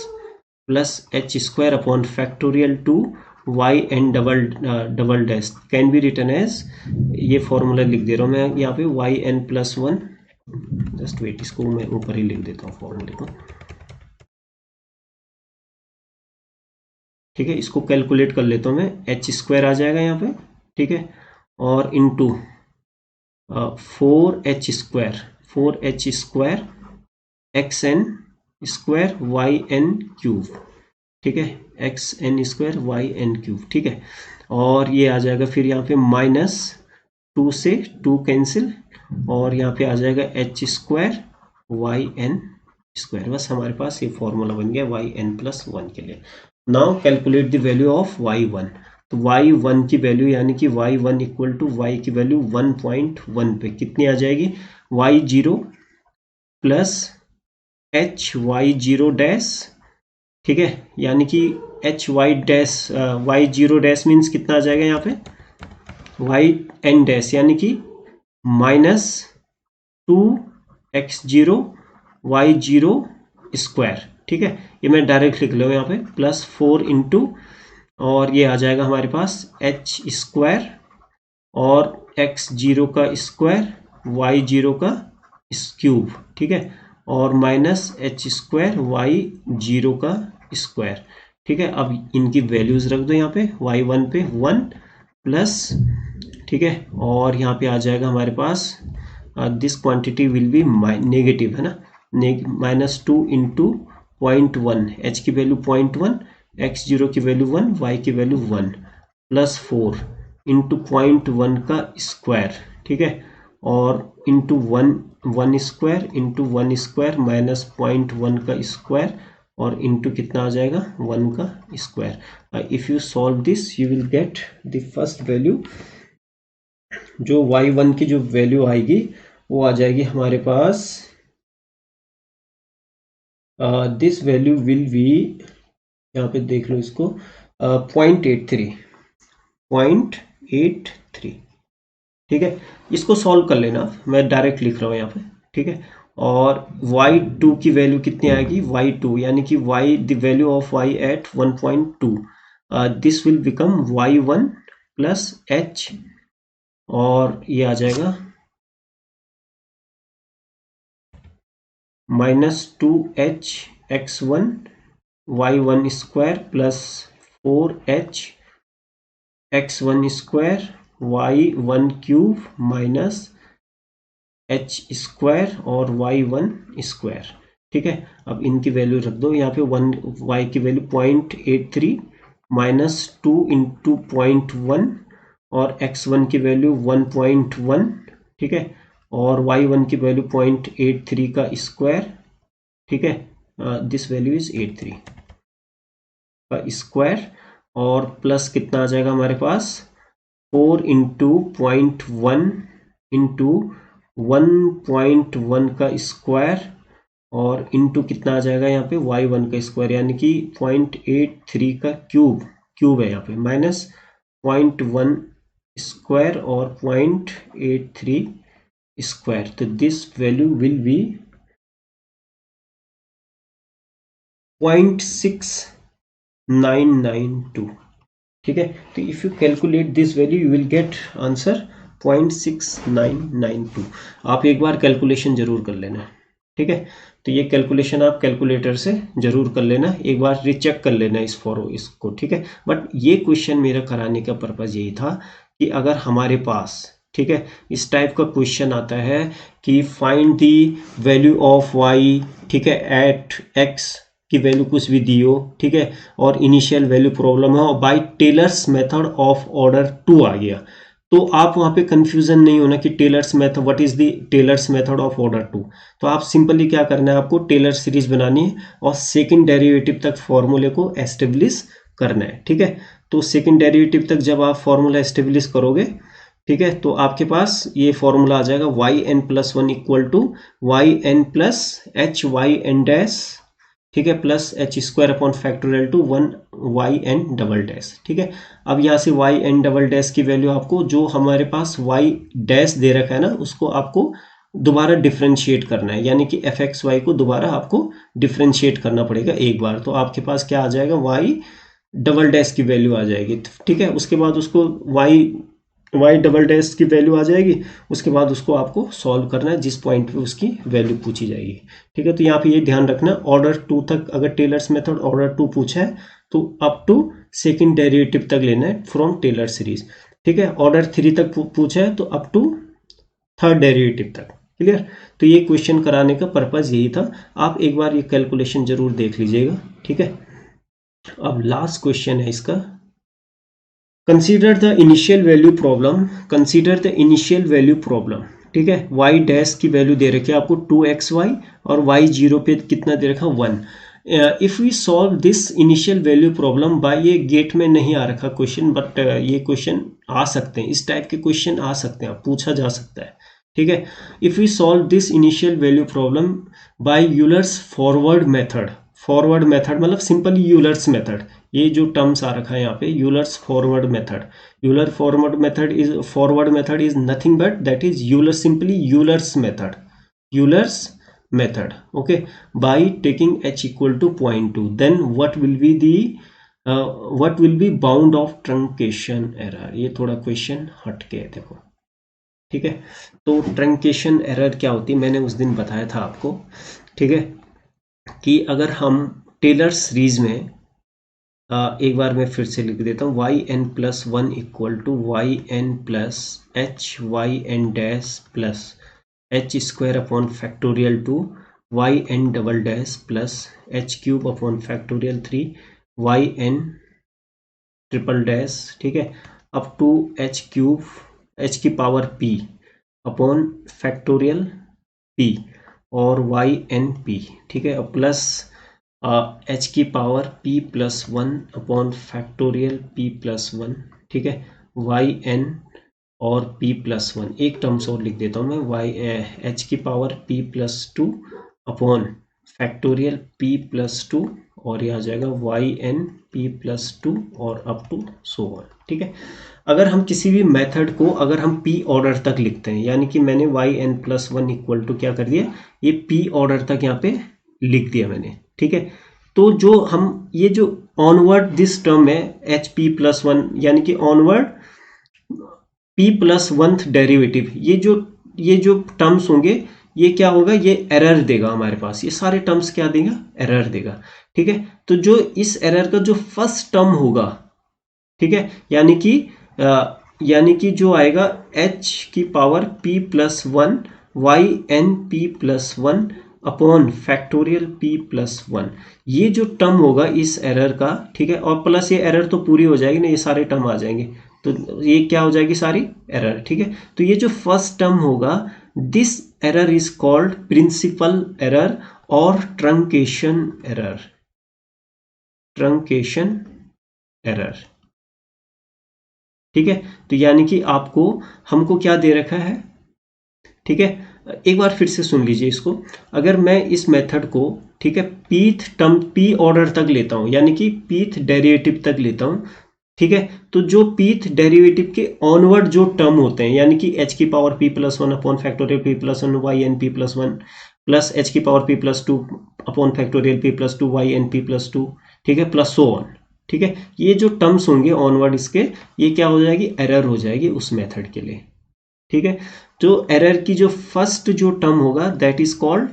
plus h square upon factorial 2 y n double dash can be return as, ये फॉर्मूला लिख दे रहा हूँ मैं यहाँ पे, y n plus 1, just wait, इसको मैं ऊपर ही लिख देता हूँ फॉर्मूले को। ठीक है, इसको कैलकुलेट कर लेता हूँ मैं, एच स्क्वायर आ जाएगा यहाँ पे, ठीक है, और into 4h square x n square y n cube, ठीक है, x n square y n cube. ठीक है, और ये आ जाएगा फिर यहाँ पे -2 से 2 कैंसिल, और यहाँ पे आ जाएगा h square y n square. बस हमारे पास ये फॉर्मूला बन गया वाई एन प्लस 1 के लिए। Now calculate the value of y1, तो y1 की वैल्यू, यानी कि y1 इक्वल टू y की वैल्यू 1.1 पे कितनी आ जाएगी, y0 plus h y zero dash ठीक है, यानी कि h y dash y zero dash means कितना आ जाएगा यहाँ पे वाई एन डैश, यानी कि -2x0 y0 स्क्वायर। ठीक है, ये मैं डायरेक्ट लिख लूँ यहाँ पे +4 इंटू, और ये आ जाएगा हमारे पास एच स्क्वायर और x0 का स्क्वायर y0 का क्यूब। ठीक है, और -h स्क्वायर y0 का स्क्वायर। ठीक है, अब इनकी वैल्यूज रख दो यहाँ पे y1 पे 1 प्लस, ठीक है, और यहाँ पे आ जाएगा हमारे पास this quantity will be negative, है ना, -2 इंटू 0.1, h की वैल्यू 0.1, x0 की वैल्यू 1, y की वैल्यू 1 +4 इंटू 0.1 का स्क्वायर। ठीक है, और into 1 square into 1 square minus 0.1 का स्क्वायर और इंटू कितना आ जाएगा 1 का square. If you solve this you will get the first value, जो y1 की जो वैल्यू आएगी वो आ जाएगी हमारे पास, दिस वैल्यू विल बी, यहाँ पे देख लो इसको 0.83। ठीक है, इसको सॉल्व कर लेना, मैं डायरेक्ट लिख रहा हूँ यहाँ पे। ठीक है, और y2 की वैल्यू कितनी आएगी y2, यानी कि y the value of y at 1.2, this will become y1 plus h, और ये आ जाएगा -2h x1 y1 square plus 4h x1 स्क्वायर y1 cube minus h square और y1 स्क्वायर। ठीक है, अब इनकी वैल्यू रख दो यहाँ पे, 1 y की वैल्यू 0.83 -2 इंटू 0.1 और x1 की वैल्यू 1.1। ठीक है, और y1 की वैल्यू 0.83 का स्क्वायर। ठीक है, दिस वैल्यू इज 83 का स्क्वायर, और प्लस कितना आ जाएगा हमारे पास 4 इंटू 0.1 इंटू 1.1 का स्क्वायर, और इंटू कितना आ जाएगा यहाँ पे y1 का स्क्वायर, यानी कि 0.83 का क्यूब है यहाँ पे, माइनस 0.1 स्क्वायर और 0.83 स्क्वायर। तो दिस वैल्यू विल बी 0.6992। ठीक है, तो if you calculate this value you will get answer 0.6992। आप एक बार कैलकुलेशन जरूर कर लेना। ठीक है, तो ये कैलकुलेशन आप कैलकुलेटर से जरूर कर लेना, एक बार रीचेक कर लेना इसको। ठीक है, बट ये क्वेश्चन मेरा कराने का पर्पज यही था कि अगर हमारे पास, ठीक है, इस टाइप का क्वेश्चन आता है कि find the value of y, ठीक है, एट x की वैल्यू कुछ भी दी हो, ठीक है, और इनिशियल वैल्यू प्रॉब्लम है और by Taylor's method of order 2 आ गया, तो आप वहां पे कंफ्यूजन नहीं होना कि Taylor's method, what is the Taylor's method of order 2। तो आप सिंपली क्या करना है, आपको टेलर सीरीज बनानी है और सेकंड डेरिवेटिव तक फॉर्मूले को एस्टेब्लिश करना है। ठीक है, तो सेकंड डेरिवेटिव तक जब आप फॉर्मूला एस्टेब्लिश करोगे, ठीक है, तो आपके पास ये फॉर्मूला आ जाएगा yn+1 equal to yn plus h y n dash, ठीक है, plus h square upon factorial two 1 y n double dash. ठीक है, अब यहाँ से वाई एन डबल डैश की वैल्यू आपको, जो हमारे पास वाई डैश दे रखा है ना, उसको आपको दोबारा डिफ्रेंशिएट करना है, यानी कि एफ एक्स वाई को दोबारा आपको डिफ्रेंशिएट करना पड़ेगा एक बार, तो आपके पास क्या आ जाएगा वाई डबल डैश की वैल्यू आ जाएगी। ठीक है, उसके बाद उसको वाई डबल डैश की वैल्यू आ जाएगी, उसके बाद उसको आपको सॉल्व करना है जिस पॉइंट पे उसकी वैल्यू पूछी जाएगी। ठीक है, तो यहाँ पे ये ध्यान रखना, ऑर्डर 2 तक अगर टेलर्स मेथड ऑर्डर 2 पूछा है तो अप टू सेकंड डेरिवेटिव तक लेना है फ्रॉम टेलर सीरीज। ठीक है, ऑर्डर 3 तक पूछा है तो अप टू थर्ड डेरिवेटिव तक। क्लियर, तो ये क्वेश्चन कराने का पर्पज यही था, आप एक बार ये कैलकुलेशन जरूर देख लीजिएगा। ठीक है, अब लास्ट क्वेश्चन है इसका, consider the initial value problem, consider the initial value problem. ठीक है, y डैश की वैल्यू दे रखी है आपको 2xy और y0 पे कितना दे रखा 1। If we solve this initial value problem by, ये गेट में नहीं आ रखा क्वेश्चन, बट ये क्वेश्चन आ सकते हैं, इस टाइप के क्वेश्चन आ सकते हैं, पूछा जा सकता है। ठीक है, if we solve this initial value problem by Euler's forward method, forward method मतलब सिंपली यूलर्स मेथड, ये जो टर्म्स आ रखा है यहाँ पे Euler's forward method, Euler forward method is nothing but that is Euler, simply Euler's method okay, by taking h equal to 0.2 then what will be bound of truncation error. ये थोड़ा question हट के है देखो, ठीक है। तो ट्रंकेशन एरर क्या होती है, मैंने उस दिन बताया था आपको, ठीक है, कि अगर हम टेलर सीरीज में एक बार मैं फिर से लिख देता हूँ, yn+1 equal to yn plus hy_n dash plus h² upon factorial 2 yn double dash plus h³ upon factorial 3 yn triple dash, ठीक है, अप टू h³ h की power p upon factorial p और ynp, ठीक है, plus h की power p plus 1 upon factorial p plus 1, ठीक है, yn और p प्लस 1, एक टर्म्स और लिख देता हूँ मैं, h की power p plus 2 upon factorial p plus 2 और ये आ जाएगा yn p प्लस 2 और अप टू सो ऑन, ठीक है। अगर हम किसी भी मेथड को अगर हम p ऑर्डर तक लिखते हैं, यानी कि मैंने yn+1 इक्वल टू क्या कर दिया, ये p ऑर्डर तक यहाँ पे लिख दिया मैंने, ठीक है। तो जो हम ये जो ऑनवर्ड दिस टर्म है hp+1 यानी कि onward p plus 1th derivative, ये जो टर्म्स होंगे ये क्या होगा, ये एरर देगा हमारे पास, ये सारे टर्म्स क्या देगा, एरर देगा, ठीक है। तो जो इस एरर का जो फर्स्ट टर्म होगा, ठीक है, यानी कि जो आएगा h की power p plus 1 ynp plus 1 upon factorial p plus 1, ये जो टर्म होगा इस एरर का, ठीक है, और प्लस ये एरर तो पूरी हो जाएगी ना, ये सारे टर्म आ जाएंगे, तो ये क्या हो जाएगी सारी एरर, ठीक है। तो ये जो फर्स्ट टर्म होगा, this error is called principle error और ट्रंकेशन एरर, ठीक है। तो यानी कि हमको क्या दे रखा है, ठीक है, एक बार फिर से सुन लीजिए इसको। अगर मैं इस मेथड को, ठीक है, p ऑर्डर तक लेता हूं, यानी कि pth डेरिवेटिव तक लेता हूं, ठीक है, तो जो pth डेरिवेटिव के ऑनवर्ड जो टर्म होते हैं, यानी कि h की power p plus 1 upon factorial p plus 1 ynp plus 1 plus h की power p plus 2 upon factorial p plus 2 ynp plus 2, ठीक है, प्लस सो ऑन, ठीक है, ये जो टर्म्स होंगे ऑनवर्ड इसके, ये क्या हो जाएगी, एरर हो जाएगी उस मेथड के लिए, ठीक है। तो एरर की जो फर्स्ट जो टर्म होगा that is called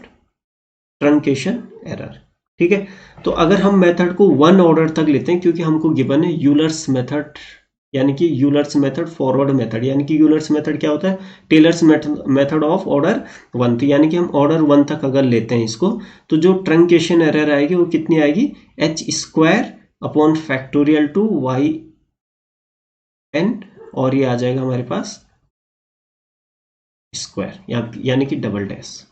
truncation error, ठीक है। तो अगर हम मेथड को 1 ऑर्डर तक लेते हैं, क्योंकि हमको गिवन है यूलर्स मेथड, यानी कि यूलर्स मेथड फॉरवर्ड मेथड, यानी कि यूलर्स मेथड क्या होता है, टेलर्स मेथड ऑफ ऑर्डर 1, तो यानी कि हम ऑर्डर 1 तक अगर लेते हैं इसको, तो जो ट्रंकेशन एरर आएगी वो कितनी आएगी, h² अपॉन फैक्टोरियल 2 yn और ये आ जाएगा हमारे पास स्क्वायर, यानी कि डबल डैश,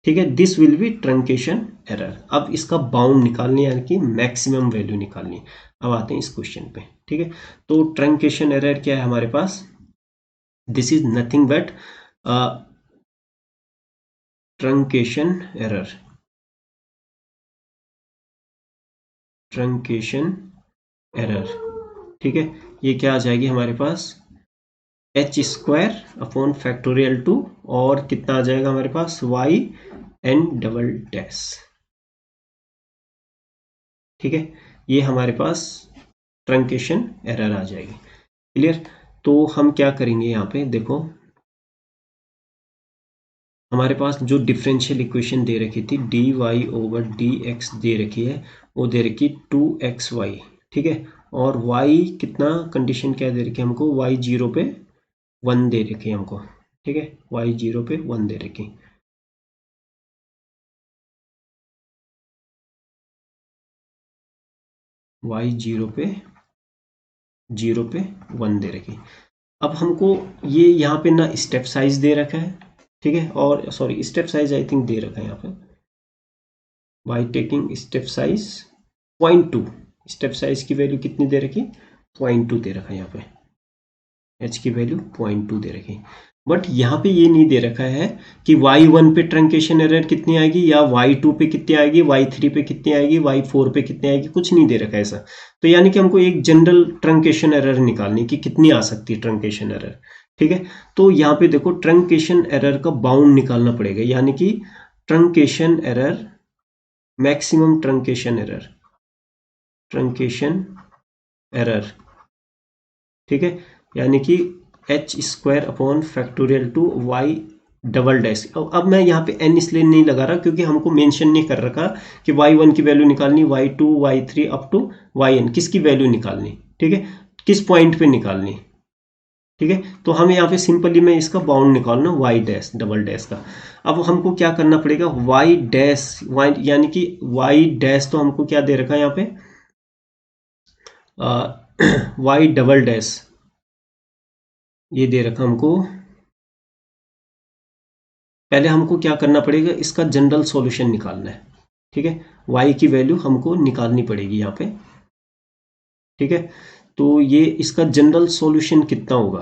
ठीक है, this will B truncation error. अब इसका बाउंड निकालनी है, यानी कि मैक्सिमम वैल्यू निकालनी है। अब आते हैं इस क्वेश्चन पे, ठीक है। तो ट्रंकेशन एरर क्या है हमारे पास, this is nothing but truncation error, ठीक है, ये क्या आ जाएगी हमारे पास, h² अपॉन फैक्टोरियल 2 और कितना आ जाएगा हमारे पास, yn डबल डैश, ठीक है, ये हमारे पास ट्रंकेशन एरर आ जाएगी, क्लियर। तो हम क्या करेंगे, यहाँ पे देखो हमारे पास जो डिफरेंशियल इक्वेशन दे रखी थी dy/dx दे रखी है, वो दे रखी 2xy, ठीक है, और y कितना, कंडीशन क्या दे रखी है हमको, y 0 पे 1 दे रखी है हमको, ठीक है, y 0 पे 1 दे रखी, y 0 पे 1 दे रखी। अब हमको ये यहाँ पे ना स्टेप साइज दे रखा है, ठीक है, और sorry step size I think they रखा है यहाँ पे, by taking step size 0.2, step size की वैल्यू कितनी दे रखी, 0.2 दे रखा है यहाँ पे, h की वैल्यू 0.2 दे रखी। बट यहाँ पे ये नहीं दे रखा है कि y1 पे ट्रंकेशन एरर कितनी आएगी या y2 पे कितनी आएगी, y3 पे कितनी आएगी, y4 पे कितनी आएगी, कुछ नहीं दे रखा है ऐसा। तो यानी कि हमको एक जनरल ट्रंकेशन एरर निकालनी कि कितनी आ सकती है ट्रंकेशन एरर। ठीक है, तो यहाँ पे देखो ट्रंकेशन एरर का बाउंड निकालना पड़ेगा, यानी कि truncation error, maximum truncation error, truncation error, ठीक है, यानी कि H square upon factorial two Y double dash. अब मैं यहाँ पे एन इसलिए नहीं लगा रहा क्योंकि हमको मेंशन नहीं कर रखा कि y1 की वैल्यू निकालनी, y2 y3 up to yn किसकी वैल्यू निकालनी, ठीक है, किस पॉइंट पे निकालनी। ठीक है, तो हम यहाँ पे सिंपली मैं इसका बाउंड निकालना y डैश डबल डैश का। अब हमको क्या करना पड़ेगा, y डैश y यानी कि y डैश तो हमको क्या दे रखा है यहाँ पे y डबल डैश ये दे रखा हमको। पहले हमको क्या करना पड़ेगा, इसका जनरल सॉल्यूशन निकालना है। ठीक है, y की वैल्यू हमको निकालनी पड़ेगी यहाँ पे। ठीक है, तो ये इसका जनरल सॉल्यूशन कितना होगा,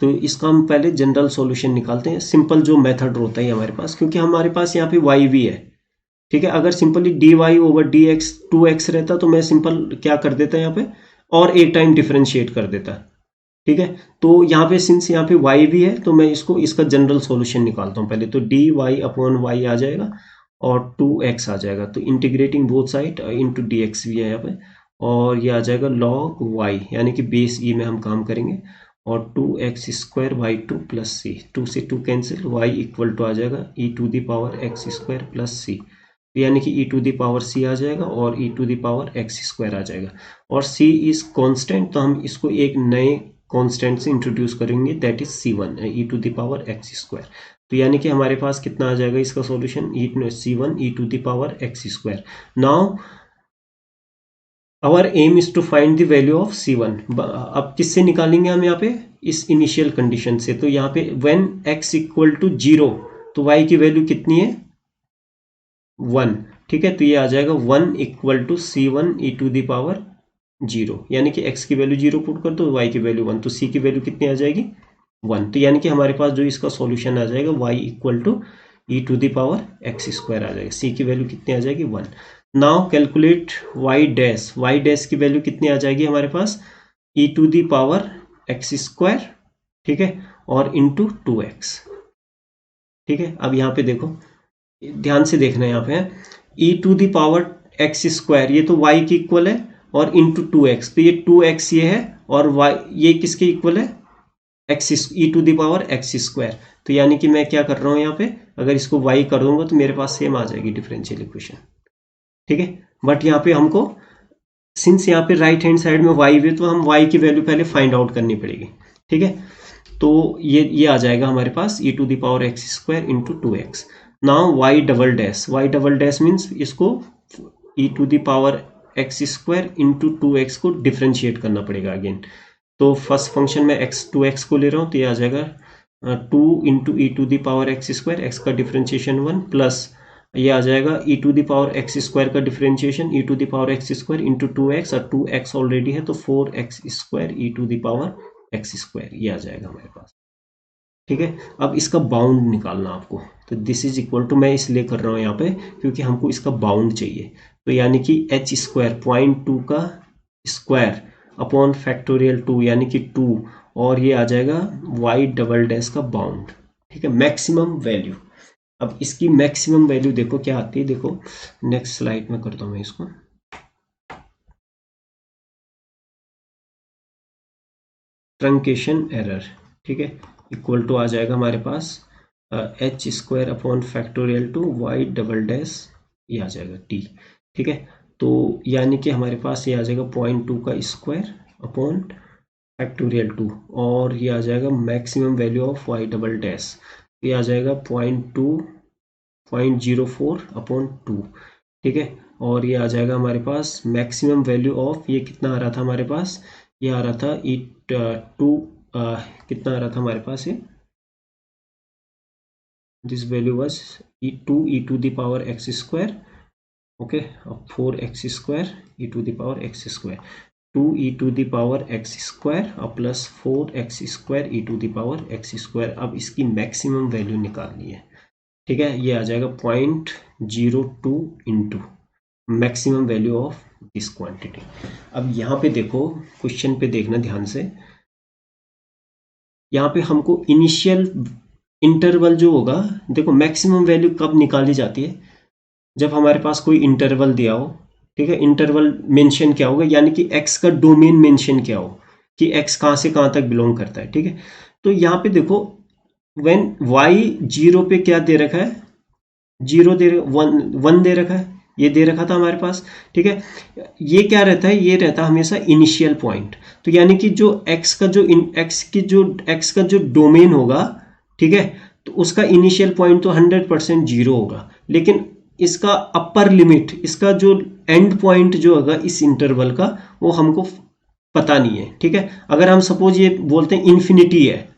तो इसका हम पहले जनरल सॉल्यूशन निकालते हैं। सिंपल जो मेथड होता है हमारे पास, क्योंकि हमारे पास यहाँ पे y भी है। ठीक है, अगर simply dy over dx 2x रहता तो मैं सिंपल क्या कर देता यहाँ पे और एक टाइम डिफरेंशिएट कर देता। ठीक है, तो यहाँ पे सिंस यहाँ पे y भी है तो मैं इसको इसका जनरल सॉल्यूशन निकालता हूँ पहले। तो dy अपॉन y आ जाएगा और 2x आ जाएगा, तो integrating both side into dx भी है यहाँ पे, और ये आ जाएगा log y, यानी कि बेस e में हम काम करेंगे, और 2x स्क्वायर बाई 2 प्लस सी, 2 से 2 कैंसिल, y इक्वल टू आ जाएगा e to the power x square plus c, यानी कि e to the power c आ जाएगा और e to the power x square आ जाएगा, और c इज कांस्टेंट तो हम इसको एक नए कांस्टेंट से इंट्रोड्यूस करेंगे, that is c1 e to the power x square. तो यानी कि हमारे पास कितना आ जाएगा इसका solution, c1 e to the power x square. Now our aim is to find the value of c1। अब किससे निकालेंगे हम यहाँ पे, इस इनिशियल कंडीशन से। तो यहाँ पे व्हेन x इक्वल टू 0 तो y की वैल्यू कितनी है 1। ठीक है, तो ये आ जाएगा 1 equal to c1 e to the power 0, यानी कि x की वैल्यू 0 पुट कर दो, y की वैल्यू 1, तो c की वैल्यू कितनी आ जाएगी 1। तो यानी कि हमारे पास जो इसका सॉल्यूशन आ जाएगा y equal to e to the power x square आ जाएगा, c की वैल्यू कितनी आ जाएगी 1। नाउ कैलकुलेट y डैश की वैल्यू कितनी आ जाएगी हमारे पास e to the power x square, ठीक है, और इंटू 2x। ठीक है, अब यहाँ पे देखो, ध्यान से देखना है यहाँ पे e to the power x square, ये तो y की इक्वल है, और इंटू 2x, तो ये 2x ये है, और y ये किसके इक्वल है x e to the power x square. तो यानी कि मैं क्या कर रहा हूँ यहाँ पे, अगर इसको y कर दूंगा तो मेरे पास सेम आ जाएगी डिफरेंशियल इक्वेशन। ठीक है, बट यहाँ पे हमको सिंस यहाँ पे राइट हैंड साइड में y है तो हम y की वैल्यू पहले फाइंड आउट करनी पड़ेगी। ठीक है, तो ये आ जाएगा हमारे पास e to the power x square into 2x। Now y double dash means इसको e to the power x square into 2x को डिफ्रेंशिएट करना पड़ेगा अगेन। तो फर्स्ट फंक्शन में x 2x को ले रहा हूँ, तो ये आ जाएगा 2 into e to the power x square, x का डिफ्रेंशिएशन 1, प्लस ये आ जाएगा e to the power x square का differentiation e to the power x square into 2x, और 2x ऑलरेडी है तो 4x square e to the power x square, ये आ जाएगा हमारे पास। ठीक है, अब इसका बाउंड निकालना आपको, तो दिस इज इक्वल टू, मैं इसलिए कर रहा हूँ यहाँ पे क्योंकि हमको इसका बाउंड चाहिए। तो यानी कि h स्क्वायर 0.2 का स्क्वायर अपॉन फैक्टोरियल 2 यानी कि 2, और ये आ जाएगा y डबल डैश का बाउंड। ठीक है, मैक्सिमम वैल्यू। अब इसकी मैक्सिमम वैल्यू देखो क्या आती है, देखो नेक्स्ट स्लाइड में करता हूँ मैं इसको। ट्रंकेशन एरर, ठीक है, इक्वल टू आ जाएगा हमारे पास h square upon factorial two Y double dash, ये आ जाएगा टी। ठीक है, तो यानी कि हमारे पास ये आ जाएगा 0.2 का स्क्वायर अपॉन फैक्टोरियल 2, और ये आ जाएगा maximum value of Y double dash, ये आ जाएगा 0.04 अपॉन 2। ठीक है, और ये आ जाएगा हमारे पास मैक्सिमम वैल्यू ऑफ, ये कितना आ रहा था हमारे पास, ये आ रहा था टू कितना आ रहा था हमारे पास, ये this value was E to the power x square, okay, 4x square E to the power x square, 2e⁻x² और प्लस 4x² e⁻x²। अब इसकी मैक्सिमम वैल्यू निकालनी है, ठीक है। ये आ जाएगा 0.02 into maximum value of this quantity. अब यहाँ पे देखो, क्वेश्चन पे देखना ध्यान से, यहाँ पे हमको इनिशियल इंटरवल जो होगा, देखो मैक्सिमम वैल्यू कब निकाली जाती है, जब हमारे पास कोई इंटरवल दिया हो, ठीक है। इंटरवल मेंशन क्या होगा, यानी कि x का डोमेन मेंशन क्या हो, कि x कहाँ से कहाँ तक बिलोंग करता है, ठीक है। तो यहाँ पे देखो व्हेन y 0 पे क्या दे रखा है, 0 दे 1 दे रखा है, ये दे रखा था हमारे पास, ठीक है। ये क्या रहता है, ये रहता है हमेशा इनिशियल पॉइंट। तो यानी कि जो x का जो डोमेन होगा, ठीक है, तो उसका इनिशियल पॉइंट तो 100% 0 होगा, लेकिन इसका अपर लिमिट, इसका जो एंड पॉइंट जो होगा इस इंटरवल का, वो हमको पता नहीं है, ठीक है। अगर हम सपोज ये बोलते हैं इन्फिनिटी है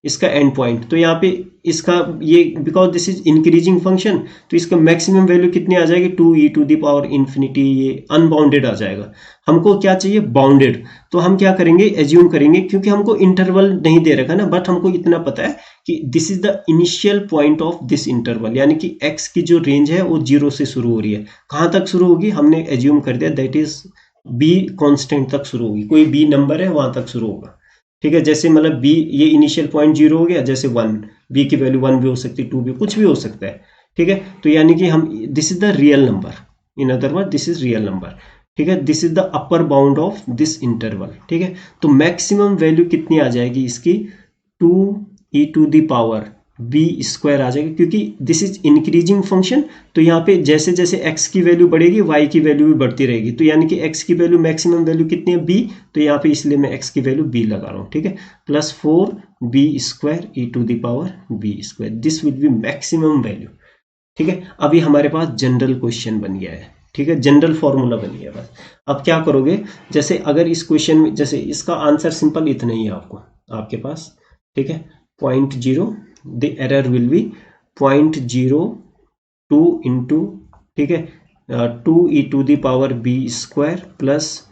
इसका एंड पॉइंट, तो यहाँ पे इसका ये because this is increasing function, तो इसका मैक्सिमम वैल्यू कितनी आ जाएगी, 2e⁻∞, ये अनबाउंडेड आ जाएगा। हमको क्या चाहिए, बाउंडेड। तो हम क्या करेंगे, एज्यूम करेंगे, क्योंकि हमको इंटरवल नहीं दे रखा ना, बट हमको इतना पता है कि this is the initial point of this interval, यानी कि x की जो रेंज है वो 0 से शुरू हो रही है। कहाँ तक शुरू होगी, हमने एज्यूम कर दिया दैट इज b कांस्टेंट तक शुरू होगी, कोई b नंबर है वहां तक शुरू होगा, ठीक है। जैसे मतलब b, ये इनिशियल पॉइंट 0 हो गया, जैसे 1, b की वैल्यू 1 भी हो सकती है, 2 भी, कुछ भी हो सकता है, ठीक है। तो यानी कि हम, this is the real number, in other word this is real number, ठीक है। This is the upper bound of this interval, ठीक है। तो मैक्सिमम वैल्यू कितनी आ जाएगी इसकी, 2e⁻b² आ जाएगी, क्योंकि दिस इज इंक्रीजिंग फंक्शन। तो यहाँ पे जैसे जैसे x की वैल्यू बढ़ेगी y की वैल्यू भी बढ़ती रहेगी, तो यानी कि x की वैल्यू मैक्सिमम वैल्यू कितनी है, b, तो यहाँ पे इसलिए मैं x की वैल्यू b लगा रहा हूँ, ठीक है। Plus 4b² e⁻b², this will be maximum value, ठीक है। अभी हमारे पास जनरल क्वेश्चन बन गया है, ठीक है, जनरल फॉर्मूला बन गया बस। अब क्या करोगे, जैसे अगर इस क्वेश्चन में, जैसे इसका आंसर सिंपल इतना ही है आपको, आपके पास, ठीक है, 0.0, the error will be 0.02 into, ठीक है, 2e⁻b² प्लस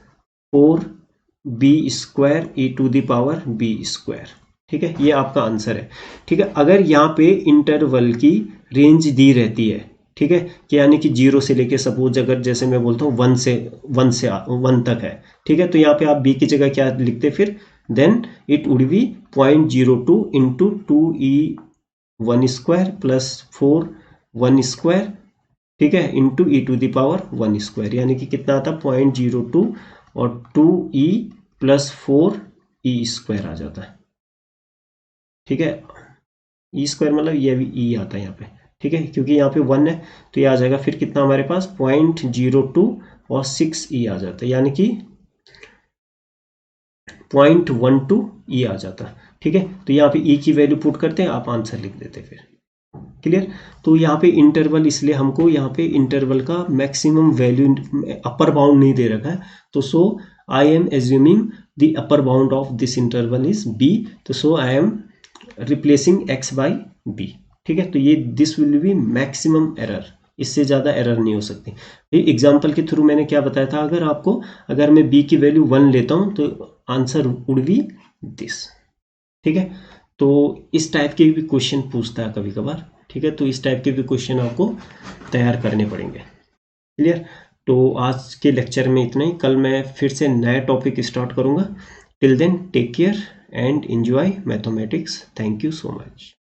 4b² e⁻b², ठीक है। ये आपका आंसर है, ठीक है। अगर यहाँ पे इंटरवल की रेंज दी रहती है, ठीक है, कि यानी कि 0 से लेके सपोज अगर जैसे मैं बोलता हूँ 1 तक है, ठीक है, तो यहाँ पे आप b की जगह क्या लिखते फिर, then it would be 0.02 into 2e⁻² plus 4 ठीक है, इंटू e⁻², यानी कि कितना आता, 0.02 और 2e प्लस 4e² आ जाता है, ठीक है। e² मतलब ये भी e आता है यहाँ पे, ठीक है, क्योंकि यहाँ पे 1 है, तो ये आ जाएगा फिर कितना हमारे पास, 0.02 और 6e आ जाता है, यानी कि 0.12 e आ जाता, ठीक है। तो यहाँ पे e की वैल्यू पुट करते हैं, आप आंसर लिख देते फिर, क्लियर। तो यहाँ पे इंटरवल, इसलिए हमको यहाँ पे इंटरवल का मैक्सिमम वैल्यू, अपर बाउंड नहीं दे रखा है, तो so I am assuming the upper bound of this interval is b, तो so I am replacing x by b, ठीक है। तो ये this will be maximum error, इससे ज़्यादा एरर नहीं हो सकती। एग्जाम्पल के थ्रू मैंने क्या बताया था, अगर आपको, अगर मैं b की वैल्यू 1 लेता हूँ तो आंसर वुड बी दिस, ठीक है। तो इस टाइप के भी क्वेश्चन पूछता है कभी कभार, ठीक है। तो इस टाइप के भी क्वेश्चन आपको तैयार करने पड़ेंगे, क्लियर। तो आज के लेक्चर में इतना ही, कल मैं फिर से नया टॉपिक स्टार्ट करूँगा। Till then take care and enjoy mathematics, thank you so much.